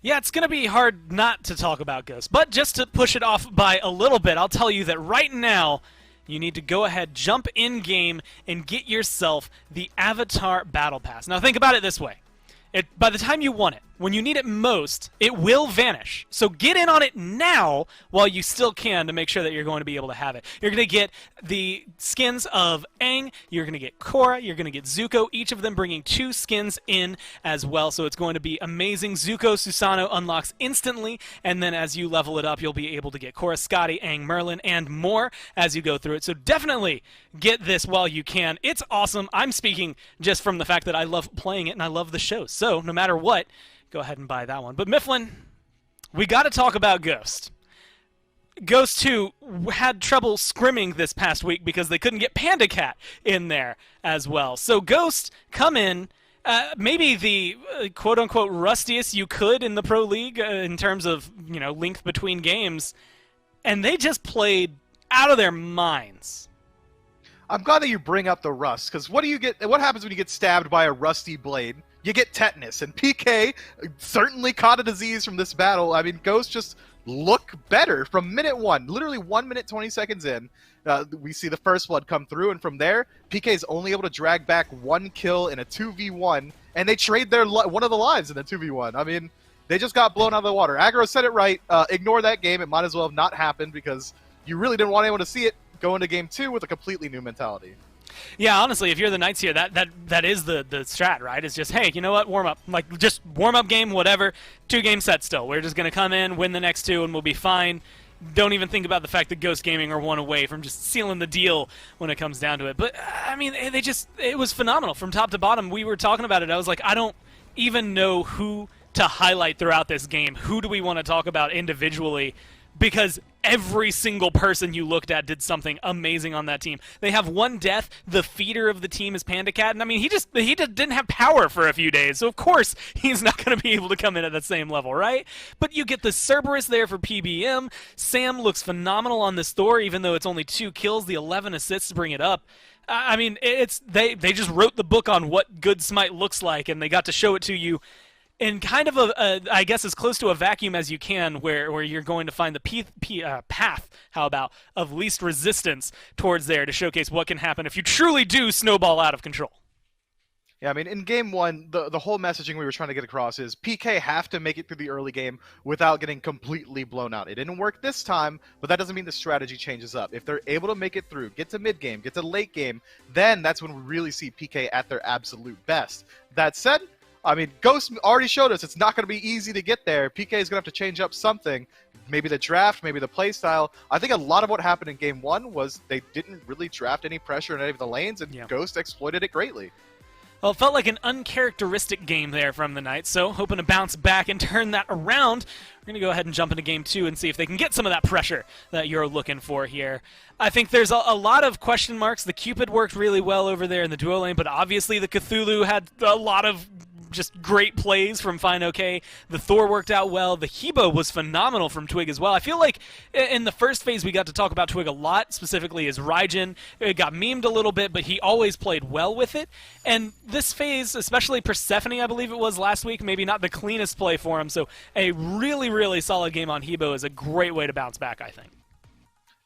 Yeah, it's going to be hard not to talk about Ghost, but just to push it off by a little bit, I'll tell you that right now, you need to go ahead, jump in-game, and get yourself the Avatar Battle Pass. Now think about it this way. By the time you want it, when you need it most, it will vanish. So get in on it now while you still can to make sure that you're going to be able to have it. You're going to get the skins of Aang, you're going to get Korra, you're going to get Zuko, each of them bringing 2 skins in as well. So it's going to be amazing. Zuko Susanoo unlocks instantly, and then as you level it up, you'll be able to get Korra, Scotty, Aang, Merlin, and more as you go through it. So definitely get this while you can. It's awesome. I'm speaking just from the fact that I love playing it and I love the show. So no matter what, go ahead and buy that one. But Mifflin, we got to talk about Ghost. Ghost 2 had trouble scrimming this past week because they couldn't get Panda Cat in there as well. So Ghost come in, maybe the quote-unquote rustiest you could in the Pro League in terms of, you know, length between games, and they just played out of their minds. I'm glad that you bring up the rust, because what happens when you get stabbed by a rusty blade? you get tetanus. And PK certainly caught a disease from this battle. I mean, Ghost just look better from minute 1. Literally 1 minute 20 seconds in, we see the first blood come through, and from there, PK is only able to drag back 1 kill in a 2v1, and they trade their one of the lives in the 2v1. I mean, they just got blown out of the water. Aggro said it right. Ignore that game. It might as well have not happened because you really didn't want anyone to see it go into game 2 with a completely new mentality. Yeah, honestly, if you're the Knights here, that is the strat, right? It's just, hey, you know what, warm up. Like, just warm up game, whatever. 2-game set still. We're just going to come in, win the next 2, and we'll be fine. Don't even think about the fact that Ghost Gaming are 1 away from just sealing the deal when it comes down to it. But, I mean, it was phenomenal from top to bottom. We were talking about it. I was like, I don't even know who to highlight throughout this game. Who do we want to talk about individually? Because every single person you looked at did something amazing on that team. They have 1 death. The feeder of the team is Panda Cat, and I mean, he just didn't have power for a few days, so of course he's not going to be able to come in at that same level, right? But you get the Cerberus there for PBM. Sam looks phenomenal on this Thor, even though it's only 2 kills. The 11 assists bring it up. I mean, they just wrote the book on what good Smite looks like, and they got to show it to you in kind of I guess, as close to a vacuum as you can, where you're going to find the path, how about, of least resistance towards there to showcase what can happen if you truly do snowball out of control. Yeah, I mean, in game 1, the whole messaging we were trying to get across is PK have to make it through the early game without getting completely blown out. It didn't work this time, but that doesn't mean the strategy changes up. If they're able to make it through, get to mid game, get to late game, then that's when we really see PK at their absolute best. That said, I mean, Ghost already showed us it's not going to be easy to get there. PK is going to have to change up something. Maybe the draft, maybe the playstyle. I think a lot of what happened in Game 1 was they didn't really draft any pressure in any of the lanes, and Ghost exploited it greatly. Well, it felt like an uncharacteristic game there from the Knights, so hoping to bounce back and turn that around. We're going to go ahead and jump into Game 2 and see if they can get some of that pressure that you're looking for here. I think there's a lot of question marks. The Cupid worked really well over there in the duo lane, but obviously the Cthulhu had a lot of just great plays from Fine OK. The Thor worked out well. The Hebo was phenomenal from Twig as well. I feel like in the first phase we got to talk about Twig a lot, specifically as Raijin. It got memed a little bit, but he always played well with it. And this phase, especially Persephone, I believe it was last week, maybe not the cleanest play for him. So a really, really solid game on Hebo is a great way to bounce back, I think.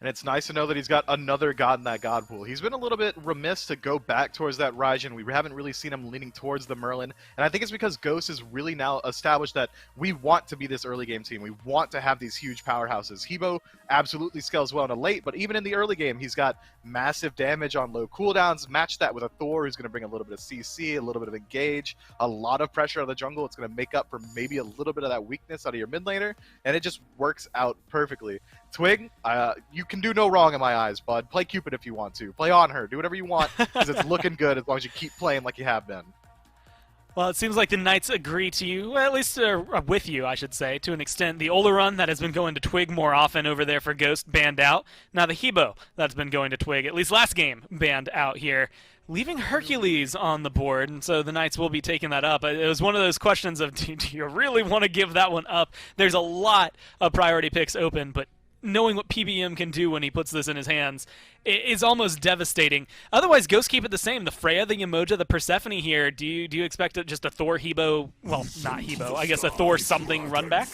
And it's nice to know that he's got another god in that god pool. He's been a little bit remiss to go back towards that Raijin. We haven't really seen him leaning towards the Merlin. And I think it's because Ghost is really now established that we want to be this early game team. We want to have these huge powerhouses. Hebo absolutely scales well in a late, but even in the early game, he's got massive damage on low cooldowns. Match that with a Thor who's going to bring a little bit of CC, a little bit of engage, a lot of pressure on the jungle. It's going to make up for maybe a little bit of that weakness out of your mid laner, and it just works out perfectly. Twig, you can do no wrong in my eyes, bud. Play Cupid if you want to. Play on her. Do whatever you want, because it's looking good as long as you keep playing like you have been. Well, it seems like the Knights agree to you, well, at least with you, I should say, to an extent. The Oleron that has been going to Twig more often over there for Ghost, banned out. Now the Hebo that's been going to Twig, at least last game, banned out here, leaving Hercules on the board, and so the Knights will be taking that up. It was one of those questions of, do you really want to give that one up? There's a lot of priority picks open, but knowing what PBM can do when he puts this in his hands is almost devastating. Otherwise, Ghost keep it the same. The Freya, the Yemoja, the Persephone here. Do you expect just a Thor Hebo? Well, not Hebo. I guess a Thor something run back.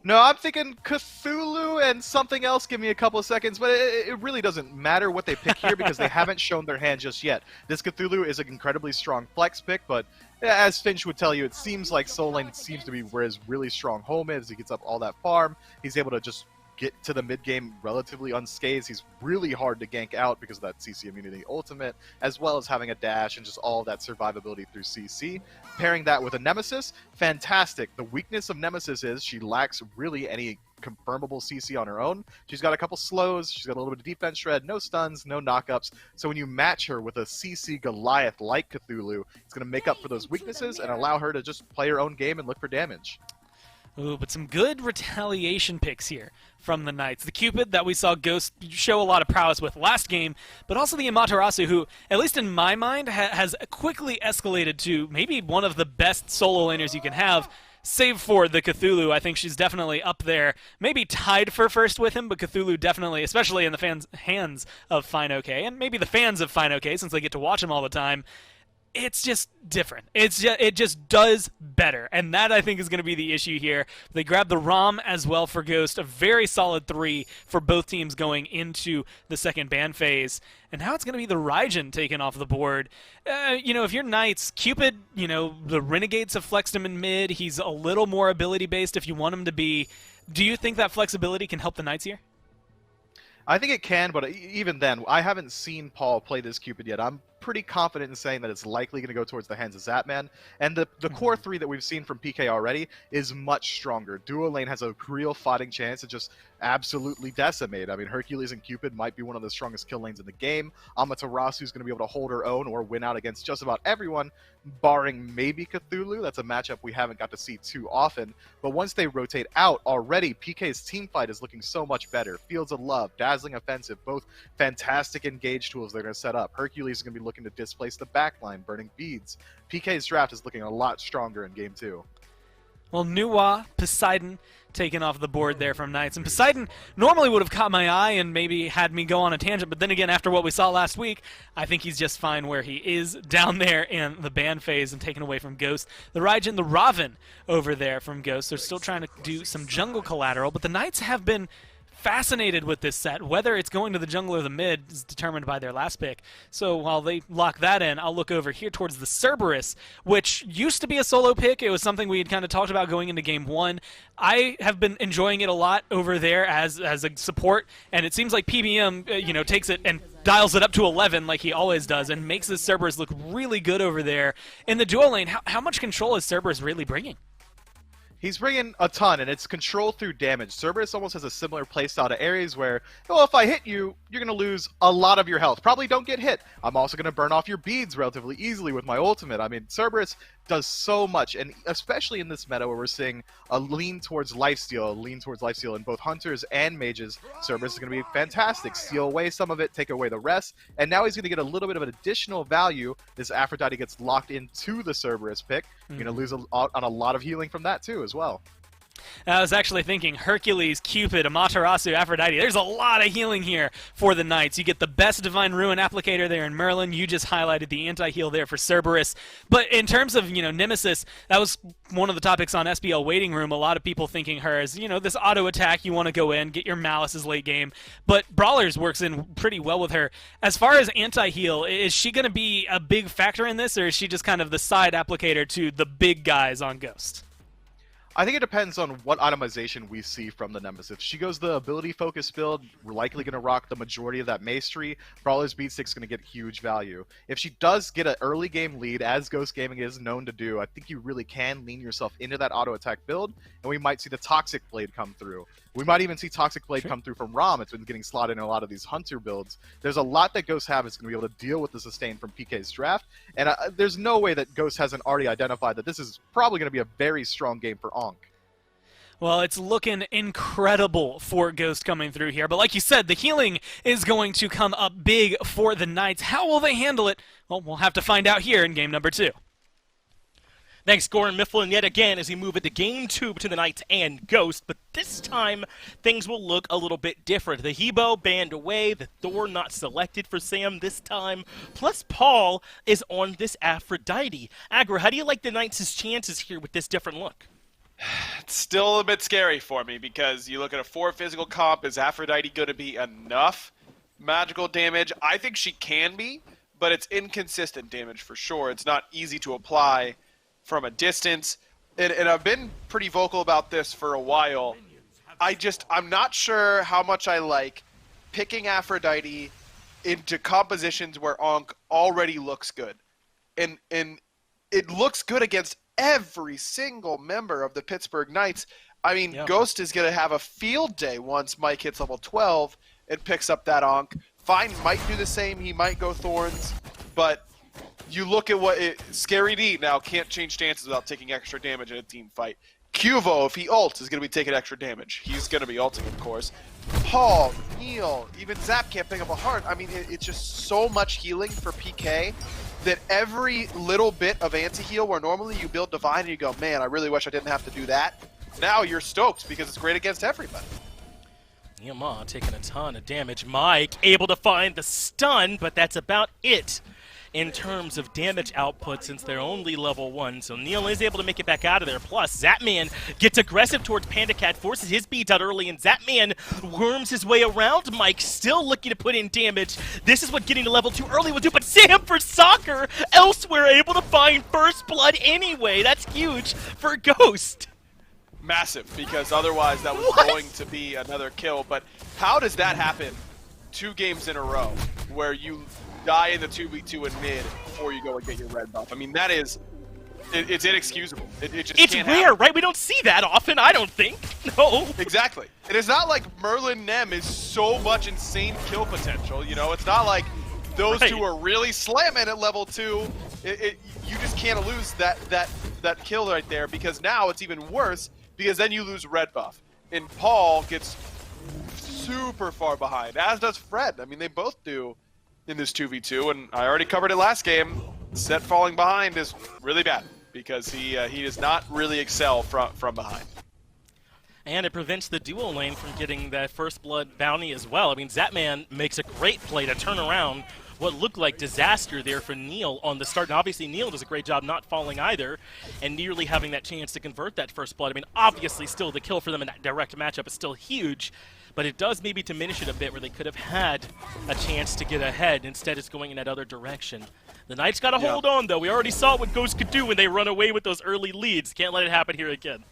No, I'm thinking Cthulhu and something else. Give me a couple of seconds, but it really doesn't matter what they pick here because they haven't shown their hand just yet. This Cthulhu is an incredibly strong flex pick, but as Finch would tell you, it seems like Soul Lane seems to be where his really strong home is. He gets up all that farm. He's able to just get to the mid game relatively unscathed. He's really hard to gank out because of that CC immunity ultimate, as well as having a dash and just all of that survivability through CC. Pairing that with a Nemesis, fantastic. The weakness of Nemesis is she lacks really any confirmable CC on her own. She's got a couple slows, she's got a little bit of defense shred, no stuns, no knockups. So when you match her with a CC Goliath like Cthulhu, it's going to make up for those weaknesses and allow her to just play her own game and look for damage. Ooh, but some good retaliation picks here from the Knights. The Cupid that we saw Ghost show a lot of prowess with last game, but also the Amaterasu, who, at least in my mind, has quickly escalated to maybe one of the best solo laners you can have, save for the Cthulhu. I think she's definitely up there, maybe tied for first with him, but Cthulhu definitely, especially in the hands of Fine OK, and maybe the fans of Fine OK, since they get to watch him all the time, it's just different. It just does better, and that I think is going to be the issue here. They grab the ROM as well for Ghost, a very solid 3 for both teams going into the second ban phase, and now it's going to be the Raijin taken off the board. If you're Knights, Cupid, the Renegades have flexed him in mid. He's a little more ability based if you want him to be. Do you think that flexibility can help the Knights here? I think it can, but even then, I haven't seen Paul play this Cupid yet. I'm pretty confident in saying that it's likely going to go towards the hands of Zapman. And the core 3 that we've seen from PK already is much stronger. Duo lane has a real fighting chance to just absolutely decimate. I mean, Hercules and Cupid might be one of the strongest kill lanes in the game. Amaterasu's going to be able to hold her own or win out against just about everyone, barring maybe Cthulhu. That's a matchup we haven't got to see too often. But once they rotate out, already PK's team fight is looking so much better. Fields of Love, Dazzling Offensive, both fantastic engage tools they're going to set up. Hercules is going to be looking to displace the backline, burning beads. PK's draft is looking a lot stronger in Game 2. Well, Nuwa, Poseidon taken off the board there from Knights. And Poseidon normally would have caught my eye and maybe had me go on a tangent, but then again, after what we saw last week, I think he's just fine where he is down there in the ban phase and taken away from Ghost. The Raijin, the Raven over there from Ghost. They're still trying to do some jungle collateral, but the Knights have been fascinated with this set. Whether it's going to the jungle or the mid is determined by their last pick. So while they lock that in, I'll look over here towards the Cerberus, which used to be a solo pick. It was something we had kind of talked about going into Game 1. I have been enjoying it a lot over there as a support, and it seems like PBM takes it and dials it up to 11 like he always does and makes this Cerberus look really good over there. In the duo lane, how much control is Cerberus really bringing? He's bringing a ton, and it's control through damage. Cerberus almost has a similar playstyle to Ares where, well, if I hit you, you're going to lose a lot of your health. Probably don't get hit. I'm also going to burn off your beads relatively easily with my ultimate. I mean, Cerberus does so much, and especially in this meta where we're seeing a lean towards lifesteal in both hunters and mages. Cerberus is going to be fantastic. Steal away some of it, take away the rest, and now he's going to get a little bit of an additional value as Aphrodite gets locked into the Cerberus pick. You're going to lose on a lot of healing from that too as well. I was actually thinking Hercules, Cupid, Amaterasu, Aphrodite. There's a lot of healing here for the Knights. You get the best Divine Ruin applicator there in Merlin. You just highlighted the anti-heal there for Cerberus. But in terms of, Nemesis, that was one of the topics on SBL Waiting Room. A lot of people thinking her as, this auto attack, you want to go in, get your Malice's late game. But Brawlers works in pretty well with her. As far as anti-heal, is she going to be a big factor in this, or is she just kind of the side applicator to the big guys on Ghost? I think it depends on what itemization we see from the Nemesis. If she goes the ability focus build, we're likely going to rock the majority of that mastery. Brawler's Beatstick's going to get huge value. If she does get an early game lead, as Ghost Gaming is known to do, I think you really can lean yourself into that auto attack build, and we might see the Toxic Blade come through. We might even see Toxic Blade come through from Rom. It's been getting slotted in a lot of these Hunter builds. There's a lot that Ghost have is going to be able to deal with the sustain from PK's draft, and there's no way that Ghost hasn't already identified that this is probably going to be a very strong game for Ankh. Well, it's looking incredible for Ghost coming through here. But like you said, the healing is going to come up big for the Knights. How will they handle it? Well, we'll have to find out here in game number 2. Thanks, Goran Mifflin, yet again as we move into Game 2 between the Knights and Ghost. But this time, things will look a little bit different. The Hebo banned away, the Thor not selected for Sam this time. Plus, Paul is on this Aphrodite. Agra, how do you like the Knights' chances here with this different look? It's still a bit scary for me because you look at a 4 physical comp. Is Aphrodite going to be enough magical damage? I think she can be, but it's inconsistent damage for sure. It's not easy to apply from a distance. And I've been pretty vocal about this for a while. I'm not sure how much I like picking Aphrodite into compositions where Ankh already looks good. And it looks good against every single member of the Pittsburgh Knights. I mean, yeah. Ghost is going to have a field day once Mike hits level 12 and picks up that Ankh. Fine might do the same. He might go Thorns. But you look at Scary D now can't change stances without taking extra damage in a team fight. Cuvo, if he ults, is going to be taking extra damage. He's going to be ulting, of course. Paul, Neil, even Zap can't pick up a heart. I mean, it's just so much healing for PK that every little bit of anti-heal where normally you build Divine and you go, man, I really wish I didn't have to do that. Now you're stoked because it's great against everybody. Nehemiah taking a ton of damage. Mike able to find the stun, but that's about it. in terms of damage output since they're only level 1. So Neil is able to make it back out of there. Plus, Zapman gets aggressive towards PandaCat, forces his beads out early, and Zapman worms his way around Mike, still looking to put in damage. This is what getting to level 2 early will do, but Sam for Soccer elsewhere able to find first blood anyway. That's huge for Ghost. Massive, because otherwise that was going to be another kill. But how does that happen 2 games in a row where you die in the 2v2 in mid before you go and get your red buff? I mean, that is, it's inexcusable. It just It's can't rare, happen. right? We don't see that often, I don't think. No. Exactly. It is not like Merlin Nem is so much insane kill potential, you know? It's not like those Right. two are really slamming at level 2. You just can't lose that kill right there, because now it's even worse, because then you lose red buff. And Paul gets super far behind, as does Fred. I mean, they both do in this 2v2, and I already covered it last game. Set falling behind is really bad, because he does not really excel from behind. And it prevents the duo lane from getting that first blood bounty as well. I mean, Zapman makes a great play to turn around what looked like disaster there for Neil on the start. And obviously Neil does a great job not falling either and nearly having that chance to convert that first blood. I mean, obviously still the kill for them in that direct matchup is still huge, but it does maybe diminish it a bit where they could have had a chance to get ahead. Instead it's going in that other direction. The Knights got to hold on, though. We already saw what Ghost could do when they run away with those early leads. Can't let it happen here again.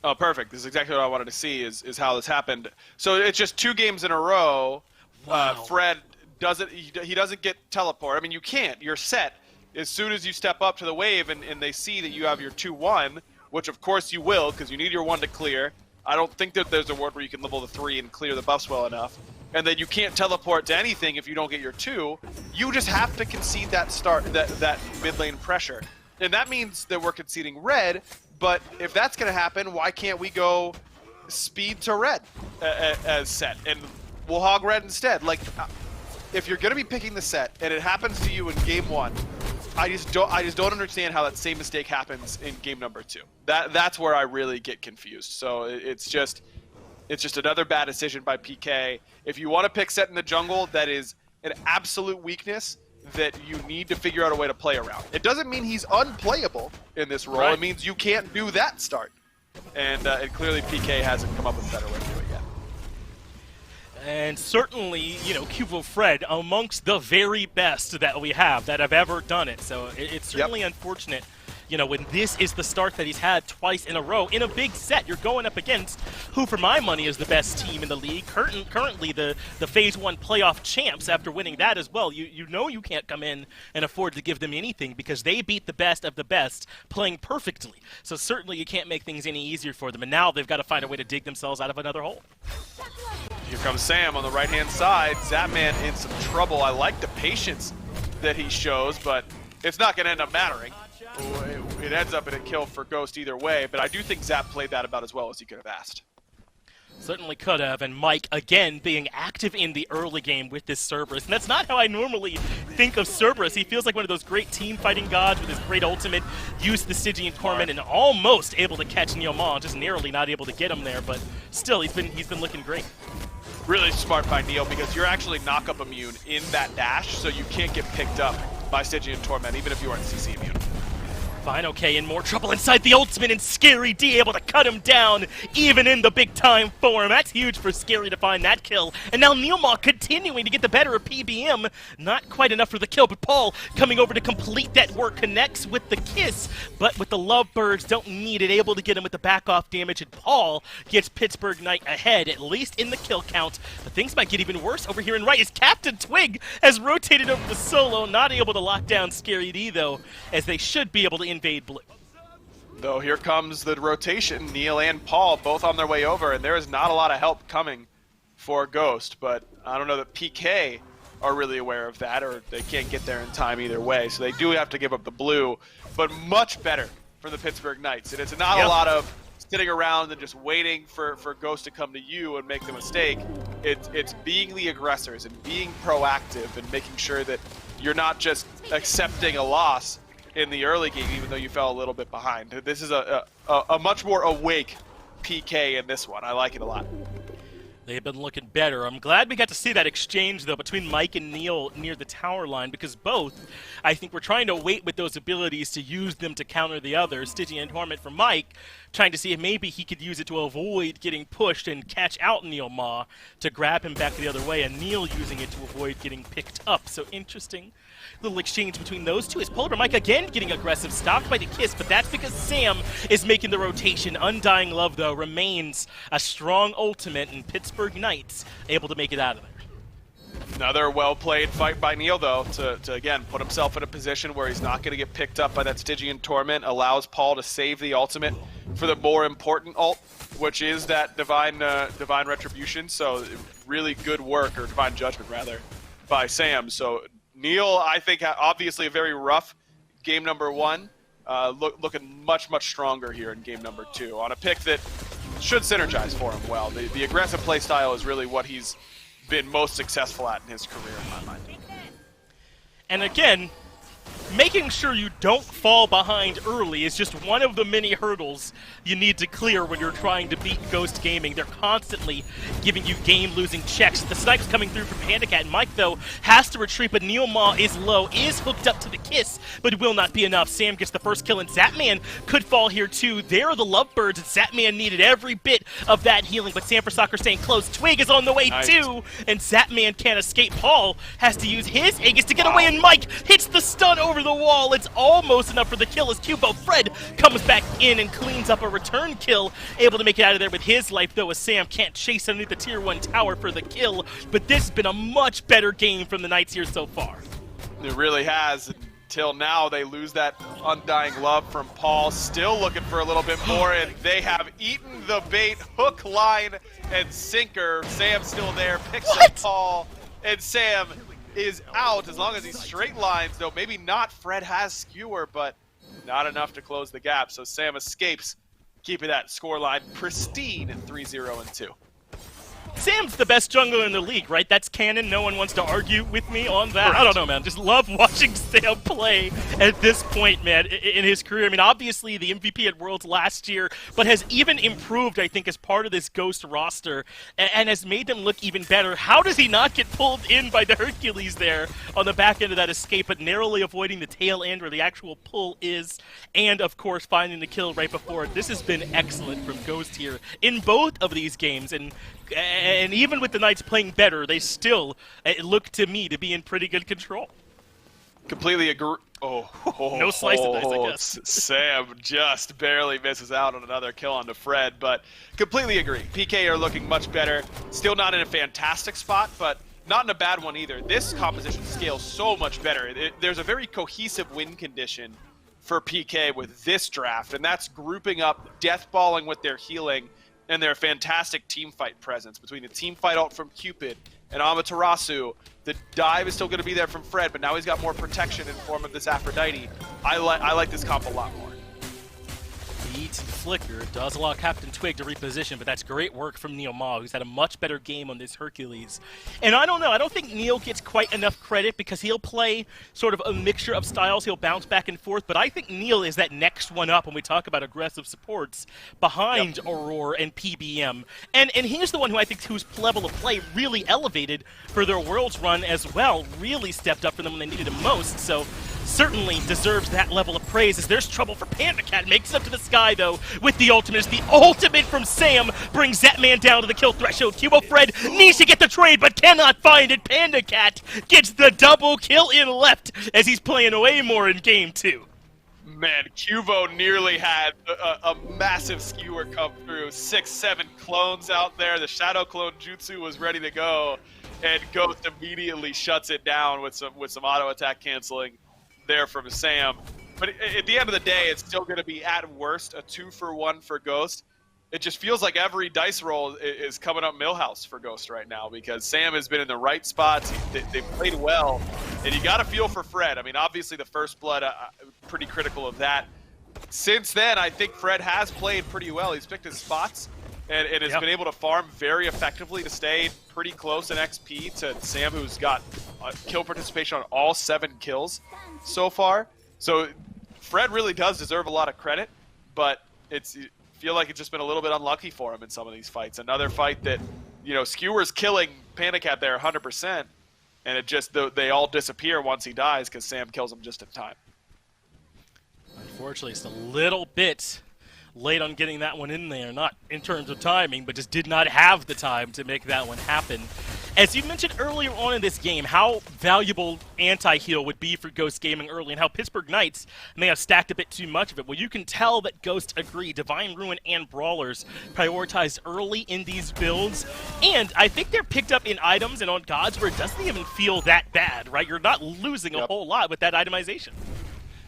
Oh, perfect. This is exactly what I wanted to see, is how this happened. So it's just 2 games in a row. Wow. Fred doesn't, he doesn't get teleport. I mean, you can't. You're set. As soon as you step up to the wave and they see that you have your 2-1, which of course you will, because you need your 1 to clear. I don't think that there's a world where you can level the 3 and clear the buffs well enough. And then you can't teleport to anything if you don't get your 2. You just have to concede that mid lane pressure. And that means that we're conceding red, but if that's going to happen, why can't we go speed to red as set? And we'll hog red instead. Like, if you're going to be picking the set, and it happens to you in game 1, I just don't understand how that same mistake happens in game number 2. That's where I really get confused. So it's just another bad decision by PK. If you want to pick set in the jungle, that is an absolute weakness that you need to figure out a way to play around. It doesn't mean he's unplayable in this role. Right. It means you can't do that start. And clearly PK hasn't come up with a better way to do it yet. And certainly, you know, Cubo Fred amongst the very best that we have that have ever done it. So it's certainly unfortunate, you know, when this is the start that he's had twice in a row in a big set. You're going up against who, for my money, is the best team in the league. Currently the Phase 1 playoff champs after winning that as well. You know you can't come in and afford to give them anything because they beat the best of the best playing perfectly. So certainly you can't make things any easier for them. And now they've got to find a way to dig themselves out of another hole. Here comes Sam on the right-hand side. Zapman in some trouble. I like the patience that he shows, but it's not going to end up mattering. It ends up in a kill for Ghost either way, but I do think Zap played that about as well as he could have asked. Certainly could have, and Mike, again, being active in the early game with this Cerberus. And that's not how I normally think of Cerberus. He feels like one of those great team-fighting gods with his great ultimate, used the Stygian Torment, and almost able to catch Neomon, just narrowly not able to get him there, but still, he's been looking great. Really smart by Neil, because you're actually knock-up immune in that dash, so you can't get picked up by Stygian Torment, even if you aren't CC immune. Fine, okay, in more trouble inside the ultimate, and Scary D able to cut him down, even in the big-time form. That's huge for Scary to find that kill. And now Neomon continuing to get the better of PBM. Not quite enough for the kill, but Paul coming over to complete that work, connects with the kiss, but with the Lovebirds, don't need it, able to get him with the back-off damage, and Paul gets Pittsburgh Knight ahead, at least in the kill count. But things might get even worse over here in right, as Captain Twig has rotated over to Solo, not able to lock down Scary D, though, as they should be able to invade blue. Though here comes the rotation. Neil and Paul both on their way over, and there is not a lot of help coming for Ghost, but I don't know that PK are really aware of that, or they can't get there in time either way, so they do have to give up the blue, but much better for the Pittsburgh Knights. And it's not a lot of sitting around and just waiting for Ghost to come to you and make the mistake. It's being the aggressors and being proactive and making sure that you're not just accepting a loss in the early game, even though you fell a little bit behind. This is a much more awake PK in this one. I like it a lot. They've been looking better. I'm glad we got to see that exchange, though, between Mike and Neil near the tower line, because both, I think, were trying to wait with those abilities to use them to counter the other. Stygian Torment for Mike, trying to see if maybe he could use it to avoid getting pushed and catch out Neil Ma to grab him back the other way, and Neil using it to avoid getting picked up. So interesting little exchange between those two. Is Polar Mike again getting aggressive, stopped by the kiss, but that's because Sam is making the rotation. Undying Love, though, remains a strong ultimate, and Pittsburgh Knights able to make it out of there. Another well-played fight by Neil, though, to again put himself in a position where he's not going to get picked up by that Stygian Torment, allows Paul to save the ultimate for the more important ult, which is that Divine Retribution. So really good work, or Divine Judgment rather, by Sam. So Neil, I think, obviously a very rough game number 1, looking much stronger here in game number 2 on a pick that should synergize for him well. The aggressive play style is really what he's been most successful at in his career, in my mind. And again, making sure you don't fall behind early is just one of the many hurdles you need to clear when you're trying to beat Ghost Gaming. They're constantly giving you game-losing checks. The snipes coming through from PandaCat. Mike, though, has to retreat, but Neil Ma is low, is hooked up to the kiss, but will not be enough. Sam gets the first kill, and Zapman could fall here, too. There are the Lovebirds, and Zapman needed every bit of that healing, but Sam for Soccer staying close. Twig is on the way, too, and Zapman can't escape. Paul has to use his Aegis to get away, and Mike hits the stun over the wall. It's almost enough for the kill as Cubo Fred comes back in and cleans up a return kill, able to make it out of there with his life, though, as Sam can't chase underneath the tier 1 tower for the kill. But this has been a much better game from the Knights here so far. It really has. Until now, they lose that Undying Love from Paul. Still looking for a little bit more, and they have eaten the bait. Hook, line, and sinker. Sam still there, picks up Paul, and Sam is out as long as he straight lines, though maybe not. Fred has skewer, but not enough to close the gap. So Sam escapes, keeping that scoreline pristine at 3-0-2. Sam's the best jungler in the league, right? That's canon. No one wants to argue with me on that. I don't know, man. Just love watching Sam play at this point, man, in his career. I mean, obviously the MVP at Worlds last year, but has even improved, I think, as part of this Ghost roster, and has made them look even better. How does he not get pulled in by the Hercules there on the back end of that escape, but narrowly avoiding the tail end where the actual pull is, and, of course, finding the kill right before it? This has been excellent from Ghost here in both of these games, and even with the Knights playing better, they still look to me to be in pretty good control. Completely agree. No slice of dice, I guess. Sam just barely misses out on another kill onto Fred, but completely agree. PK are looking much better. Still not in a fantastic spot, but not in a bad one either. This composition scales so much better. There's a very cohesive win condition for PK with this draft, and that's grouping up deathballing with their healing and their fantastic teamfight presence between the teamfight ult from Cupid and Amaterasu. The dive is still going to be there from Fred, but now he's got more protection in form of this Aphrodite. I like this comp a lot more. Beat Flicker does allow Captain Twig to reposition, but that's great work from Neil Ma, who's had a much better game on this Hercules. And I don't know, I don't think Neil gets quite enough credit because he'll play sort of a mixture of styles. He'll bounce back and forth, but I think Neil is that next one up when we talk about aggressive supports behind Aurora and PBM. And he's the one who I think whose level of play really elevated for their Worlds run as well, really stepped up for them when they needed him most. So certainly deserves that level of praise as there's trouble for PandaCat. Makes it up to the sky, though, with the ultimate. The ultimate from Sam brings that man down to the kill threshold. Cubo Fred needs to get the trade, but cannot find it. PandaCat gets the double kill in left as he's playing way more in game 2. Man, Cubo nearly had a massive skewer come through. 6-7 clones out there. The Shadow Clone Jutsu was ready to go, and Ghost immediately shuts it down with some auto attack canceling there from Sam. But at the end of the day, it's still going to be, at worst, a 2-for-1 for Ghost. It just feels like every dice roll is coming up Millhouse for Ghost right now, because Sam has been in the right spots. They've played well, and you got to feel for Fred. I mean, obviously the first blood, pretty critical of that. Since then, I think Fred has played pretty well. He's picked his spots and has been able to farm very effectively to stay pretty close in XP to Sam, who's got kill participation on all 7 kills so far. So Fred really does deserve a lot of credit, but feel like it's just been a little bit unlucky for him in some of these fights. Another fight that you know, Skewer's killing Panda Cat there 100%, and it just they all disappear once he dies because Sam kills him just in time. Unfortunately, it's a little bit late on getting that one in there, not in terms of timing, but just did not have the time to make that one happen. As you mentioned earlier on in this game, how valuable anti-heal would be for Ghost Gaming early, and how Pittsburgh Knights may have stacked a bit too much of it. Well, you can tell that Ghost agreed. Divine Ruin and Brawlers prioritized early in these builds, and I think they're picked up in items and on gods where it doesn't even feel that bad, right? You're not losing a whole lot with that itemization.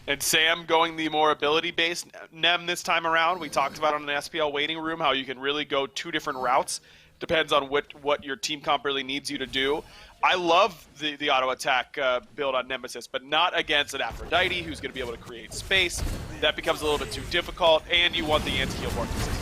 And Sam going the more ability-based NEM this time around. We talked about on an SPL waiting room how you can really go 2 different routes. Depends on what your team comp really needs you to do. I love the auto attack build on Nemesis, but not against an Aphrodite who's going to be able to create space. That becomes a little bit too difficult, and you want the anti-heal more consistent.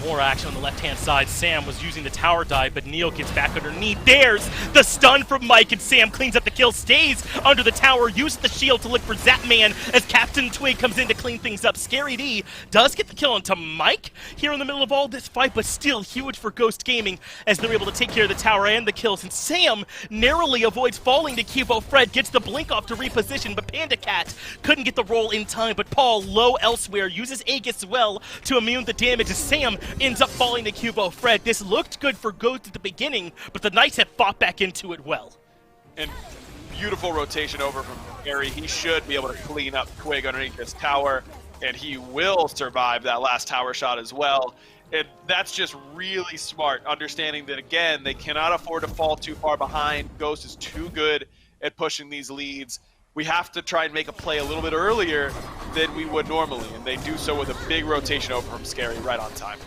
More action on the left-hand side. Sam was using the tower dive, but Neil gets back underneath. There's the stun from Mike, and Sam cleans up the kill, stays under the tower, uses the shield to look for Zapman as Captain Twig comes in to clean things up. Scary D does get the kill onto Mike here in the middle of all this fight, but still huge for Ghost Gaming as they're able to take care of the tower and the kills. And Sam narrowly avoids falling to Cubo. Fred gets the blink off to reposition, but Panda Cat couldn't get the roll in time. But Paul, low elsewhere, uses Aegis well to immune the damage as Sam ends up falling to Cubo. Fred, this looked good for Ghost at the beginning, but the Knights have fought back into it well. And beautiful rotation over from Gary. He should be able to clean up Twig underneath this tower, and he will survive that last tower shot as well. And that's just really smart, understanding that, again, they cannot afford to fall too far behind. Ghost is too good at pushing these leads. We have to try and make a play a little bit earlier than we would normally, and they do so with a big rotation over from Scary right on time.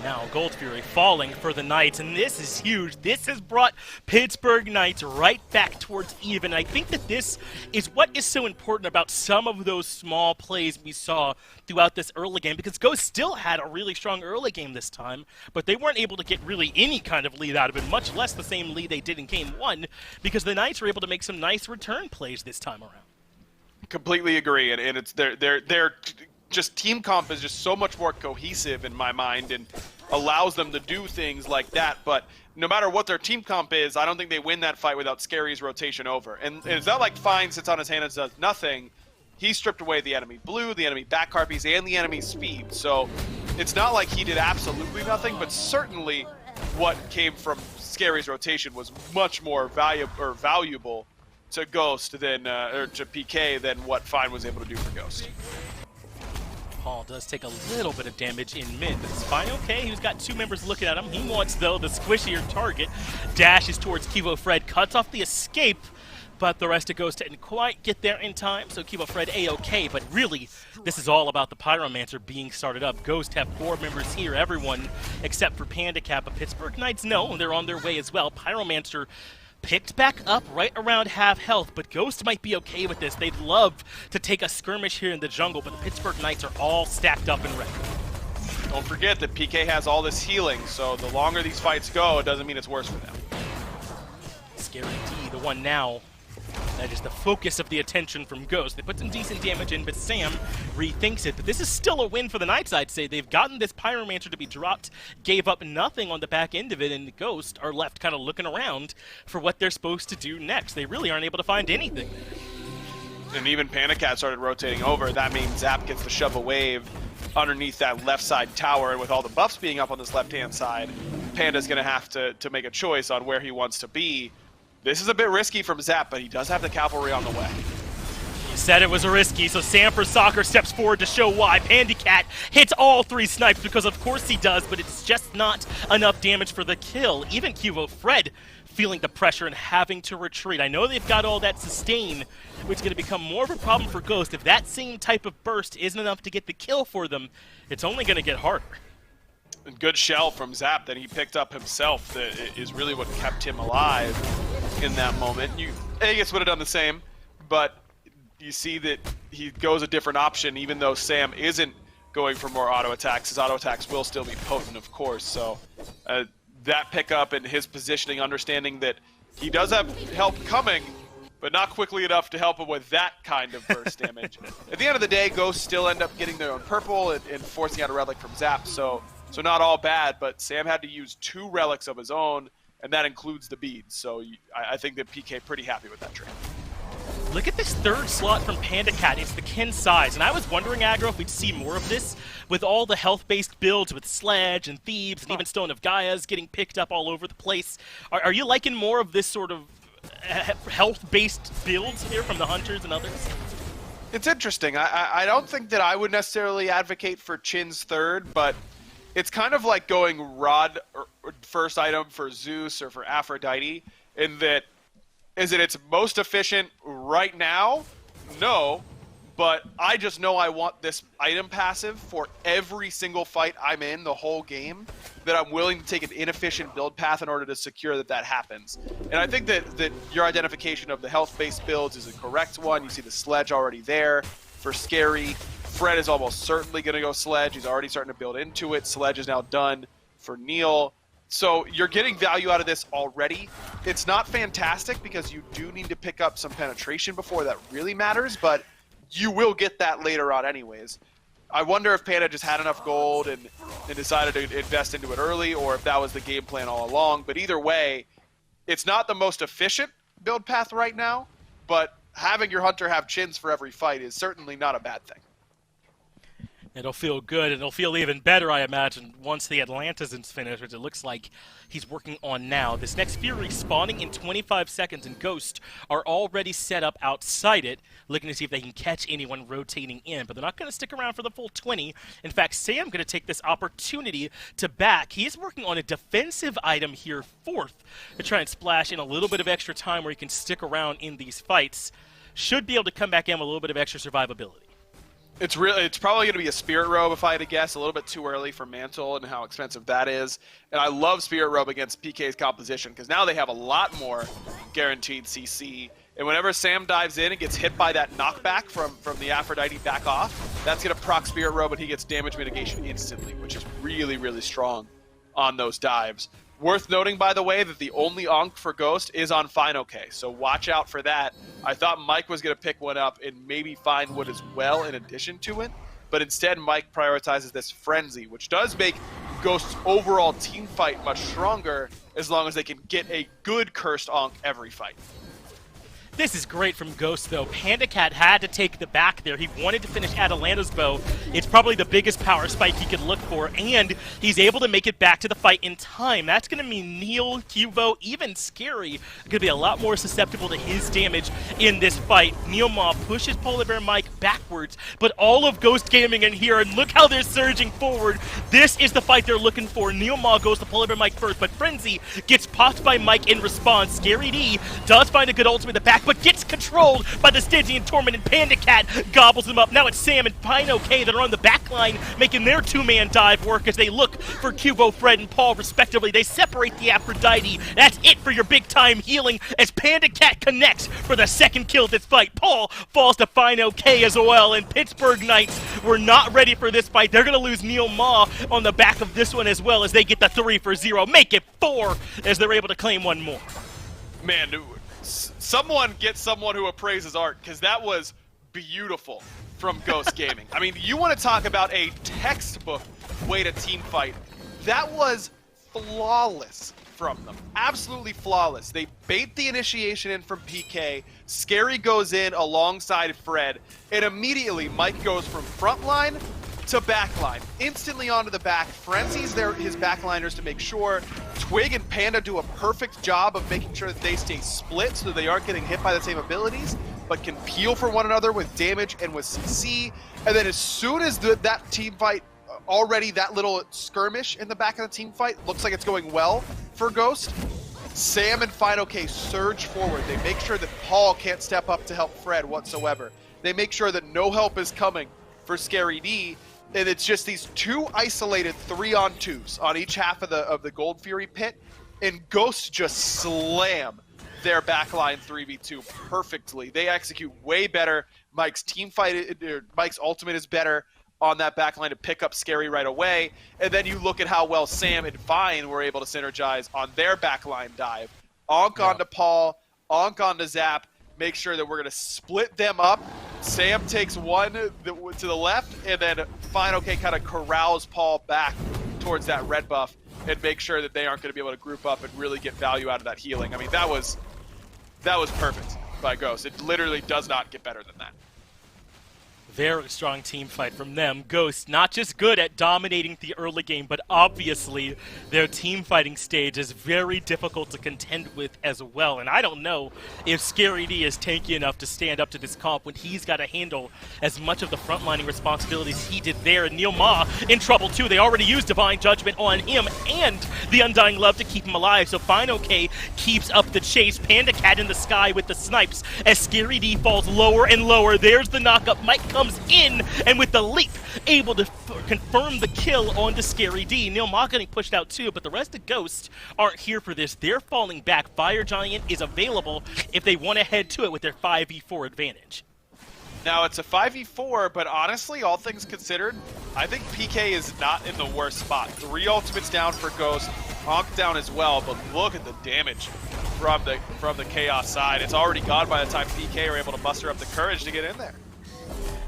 Now Gold Fury falling for the Knights, and this is huge. This has brought Pittsburgh Knights right back towards even. I think that this is what is so important about some of those small plays we saw throughout this early game, because Ghost still had a really strong early game this time, but they weren't able to get really any kind of lead out of it, much less the same lead they did in Game 1, because the Knights were able to make some nice return plays this time around. Completely agree, and it's they're just team comp is just so much more cohesive in my mind and allows them to do things like that. But no matter what their team comp is, I don't think they win that fight without Scary's rotation over. And it's not like Fine sits on his hand and does nothing. He stripped away the enemy blue, the enemy back harpies, and the enemy speed. So it's not like he did absolutely nothing, but certainly what came from Scary's rotation was much more valuable to Ghost than or to PK than what Fine was able to do for Ghost. Paul does take a little bit of damage in mid, but it's fine. Okay, he's got 2 members looking at him. He wants, though, the squishier target. Dashes towards Kivo Fred, cuts off the escape, but the rest of Ghost didn't quite get there in time, so Kivo Fred A-okay. But really, this is all about the Pyromancer being started up. Ghost have 4 members here, everyone except for Panda Cat, but Pittsburgh Knights, no, they're on their way as well. Pyromancer picked back up right around half health, but Ghost might be okay with this. They'd love to take a skirmish here in the jungle, but the Pittsburgh Knights are all stacked up and ready. Don't forget that PK has all this healing, so the longer these fights go, it doesn't mean it's worse for them. Scary D, the one now that is the focus of the attention from Ghost. They put some decent damage in, but Sam rethinks it. But this is still a win for the Knights, I'd say. They've gotten this Pyromancer to be dropped, gave up nothing on the back end of it, and the Ghost are left kind of looking around for what they're supposed to do next. They really aren't able to find anything. And even Panda Cat started rotating over. That means Zap gets to shove a wave underneath that left side tower, and with all the buffs being up on this left-hand side, Panda's going to have to make a choice on where he wants to be. This is a bit risky from Zap, but he does have the cavalry on the way. You said it was a risky, so Sam for Soccer steps forward to show why. Panda Cat hits all 3 snipes, because of course he does, but it's just not enough damage for the kill. Even Cubo Fred feeling the pressure and having to retreat. I know they've got all that sustain, which is going to become more of a problem for Ghost. If that same type of burst isn't enough to get the kill for them, it's only going to get harder. And good shell from Zap that he picked up himself that is really what kept him alive in that moment. Aegis would have done the same, but you see that he goes a different option. Even though Sam isn't going for more auto attacks, his auto attacks will still be potent, of course. So that pickup and his positioning, understanding that he does have help coming, but not quickly enough to help him with that kind of burst damage. At the end of the day, Ghosts still end up getting their own purple and forcing out a relic from Zap, so So not all bad, but Sam had to use 2 relics of his own, and that includes the beads. So I think that PK pretty happy with that trade. Look at this third slot from Panda Cat. It's the Kin size. And I was wondering, Aggro, if we'd see more of this with all the health-based builds with Sledge and Thebes and even Stone of Gaia's getting picked up all over the place. Are you liking more of this sort of health-based builds here from the Hunters and others? It's interesting. I don't think that I would necessarily advocate for Chin's third, but it's kind of like going Rod or first item for Zeus or for Aphrodite in that, is it its most efficient right now? No, but I just know I want this item passive for every single fight I'm in the whole game, that I'm willing to take an inefficient build path in order to secure that happens. And I think that your identification of the health-based builds is a correct one. You see the Sledge already there for Scary. Fred is almost certainly going to go Sledge. He's already starting to build into it. Sledge is now done for Neil. So you're getting value out of this already. It's not fantastic because you do need to pick up some penetration before that really matters, but you will get that later on anyways. I wonder if Panda just had enough gold and decided to invest into it early, or if that was the game plan all along. But either way, it's not the most efficient build path right now, but having your Hunter have Chins for every fight is certainly not a bad thing. It'll feel good, and it'll feel even better, I imagine, once the Atlantis finished, which it looks like he's working on now. This next Fury spawning in 25 seconds, and Ghost are already set up outside it, looking to see if they can catch anyone rotating in, but they're not going to stick around for the full 20. In fact, Sam going to take this opportunity to back. He is working on a defensive item here, 4th, to try and splash in a little bit of extra time where he can stick around in these fights. Should be able to come back in with a little bit of extra survivability. It's probably going to be a Spirit Robe, if I had to guess. A little bit too early for Mantle and how expensive that is. And I love Spirit Robe against PK's composition because now they have a lot more guaranteed CC. And whenever Sam dives in and gets hit by that knockback from the Aphrodite back off, that's going to proc Spirit Robe and he gets damage mitigation instantly, which is really, really strong on those dives. Worth noting, by the way, that the only Ankh for Ghost is on Final K, so watch out for that. I thought Mike was going to pick one up and maybe find Wood as well in addition to it, but instead Mike prioritizes this Frenzy, which does make Ghost's overall team fight much stronger as long as they can get a good Cursed Ankh every fight. This is great from Ghost, though. Panda Cat had to take the back there. He wanted to finish Atalanta's bow. It's probably the biggest power spike he could look for, and he's able to make it back to the fight in time. That's going to mean Neil, Cubo, even Scary going to be a lot more susceptible to his damage in this fight. Neil Ma pushes Polar Bear Mike backwards, but all of Ghost Gaming in here, and look how they're surging forward. This is the fight they're looking for. Neil Ma goes to Polar Bear Mike first, but Frenzy gets popped by Mike in response. Scary D does find a good ultimate in the back, but gets controlled by the Stygian Torment, and Panda Cat gobbles him up. Now it's Sam and Pino K that are on the back line, making their 2-man dive work as they look for Cubo, Fred, and Paul, respectively. They separate the Aphrodite. That's it for your big-time healing as Panda Cat connects for the second kill of this fight. Paul falls to Pino K as well, and Pittsburgh Knights were not ready for this fight. They're going to lose Neil Ma on the back of this one as well as they get the 3-for-0. Make it 4 as they're able to claim one more. Man, someone get someone who appraises art, because that was beautiful from Ghost Gaming. I mean, you want to talk about a textbook way to team fight. That was flawless from them. Absolutely flawless. They bait the initiation in from PK. Scary goes in alongside Fred, and immediately Mike goes from front line to backline, instantly onto the back. Frenzy's there, his backliners to make sure. Twig and Panda do a perfect job of making sure that they stay split so that they aren't getting hit by the same abilities, but can peel for one another with damage and with CC. And then as soon as that team fight, already that little skirmish in the back of the team fight looks like it's going well for Ghost, Sam and Final K surge forward. They make sure that Paul can't step up to help Fred whatsoever. They make sure that no help is coming for Scary D, and it's just these 2 isolated 3-on-2s on each half of the Gold Fury pit, and Ghosts just slam their backline 3v2 perfectly. They execute way better. Mike's team fight, Mike's ultimate is better on that backline to pick up Scary right away, and then you look at how well Sam and Fine were able to synergize on their backline dive. Onk onto Paul, Onk onto Zap, make sure that we're going to split them up. Sam takes one to the left, and then Final K kind of corrals Paul back towards that red buff and make sure that they aren't going to be able to group up and really get value out of that healing. I mean, that was perfect by Ghost. It literally does not get better than that. Very strong team fight from them. Ghost not just good at dominating the early game, but obviously their team fighting stage is very difficult to contend with as well. And I don't know if Scary D is tanky enough to stand up to this comp when he's got to handle as much of the frontlining responsibilities he did there. And Neil Ma in trouble too. They already used Divine Judgment on him and the Undying Love to keep him alive. So FineOK keeps up the chase. Panda Cat in the sky with the snipes as Scary D falls lower and lower. There's the knockup. Mike comes in and with the leap able to confirm the kill onto Scary D. Neil Ma getting pushed out too, but the rest of Ghost aren't here for this. They're falling back. Fire Giant is available if they want to head to it with their 5v4 advantage. Now, it's a 5v4, but honestly, all things considered, I think PK is not in the worst spot. 3 ultimates down for Ghost, Honk down as well, but look at the damage from the Chaos side. It's already gone by the time PK are able to muster up the courage to get in there.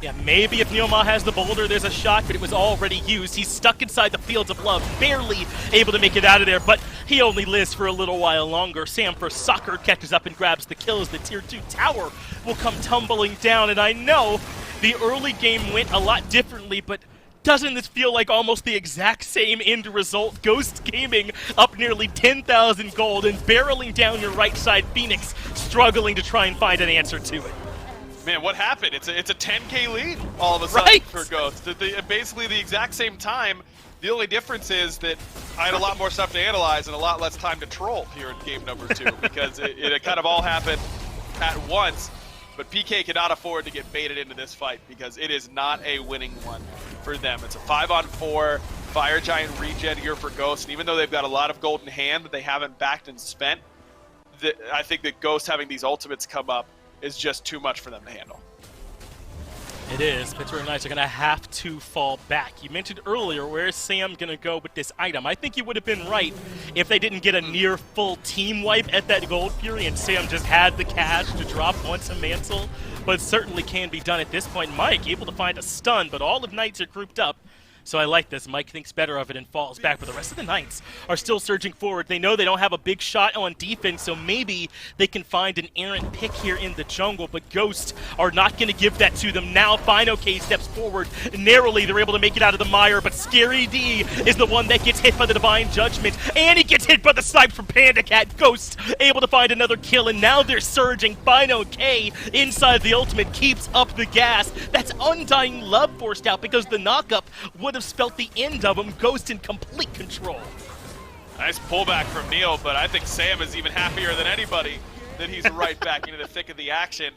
Yeah, maybe if Neil Ma has the boulder, there's a shot, but it was already used. He's stuck inside the Fields of Love, barely able to make it out of there, but he only lives for a little while longer. Sam for Soccer catches up and grabs the kills. The Tier 2 tower will come tumbling down, and I know the early game went a lot differently, but doesn't this feel like almost the exact same end result? Ghost Gaming up nearly 10,000 gold and barreling down your right side. Phoenix struggling to try and find an answer to it. Man, what happened? It's a 10k lead all of a sudden for Ghost. Basically the exact same time. The only difference is that I had a lot more stuff to analyze and a lot less time to troll here in game number 2 because it kind of all happened at once. But PK cannot afford to get baited into this fight because it is not a winning one for them. It's a 5-on-4 Fire Giant regen here for Ghost, and even though they've got a lot of gold in hand that they haven't backed and spent, I think that Ghost having these ultimates come up is just too much for them to handle. It is. Pittsburgh Knights are going to have to fall back. You mentioned earlier, where is Sam going to go with this item? I think you would have been right if they didn't get a near full team wipe at that Gold Fury and Sam just had the cash to drop onto Mantle, but certainly can be done at this point. Mike able to find a stun, but all of Knights are grouped up. So I like this. Mike thinks better of it and falls back, but the rest of the Knights are still surging forward. They know they don't have a big shot on defense, so maybe they can find an errant pick here in the jungle, but Ghost are not going to give that to them. Now FineOK steps forward narrowly. They're able to make it out of the mire, but Scary D is the one that gets hit by the Divine Judgment, and he gets hit by the snipe from Panda Cat. Ghost able to find another kill, and now they're surging. FineOK inside the ultimate keeps up the gas. That's Undying Love forced out because the knockup would have spelt the end of him. Ghost in complete control. Nice pullback from Neil, but I think Sam is even happier than anybody that he's right back into the thick of the action.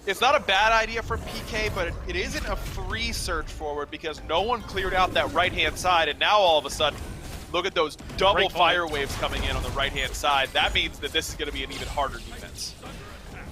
It's not a bad idea for PK, but it isn't a free surge forward because no one cleared out that right-hand side, and now all of a sudden, look at those double fire waves coming in on the right-hand side. That means that this is going to be an even harder defense.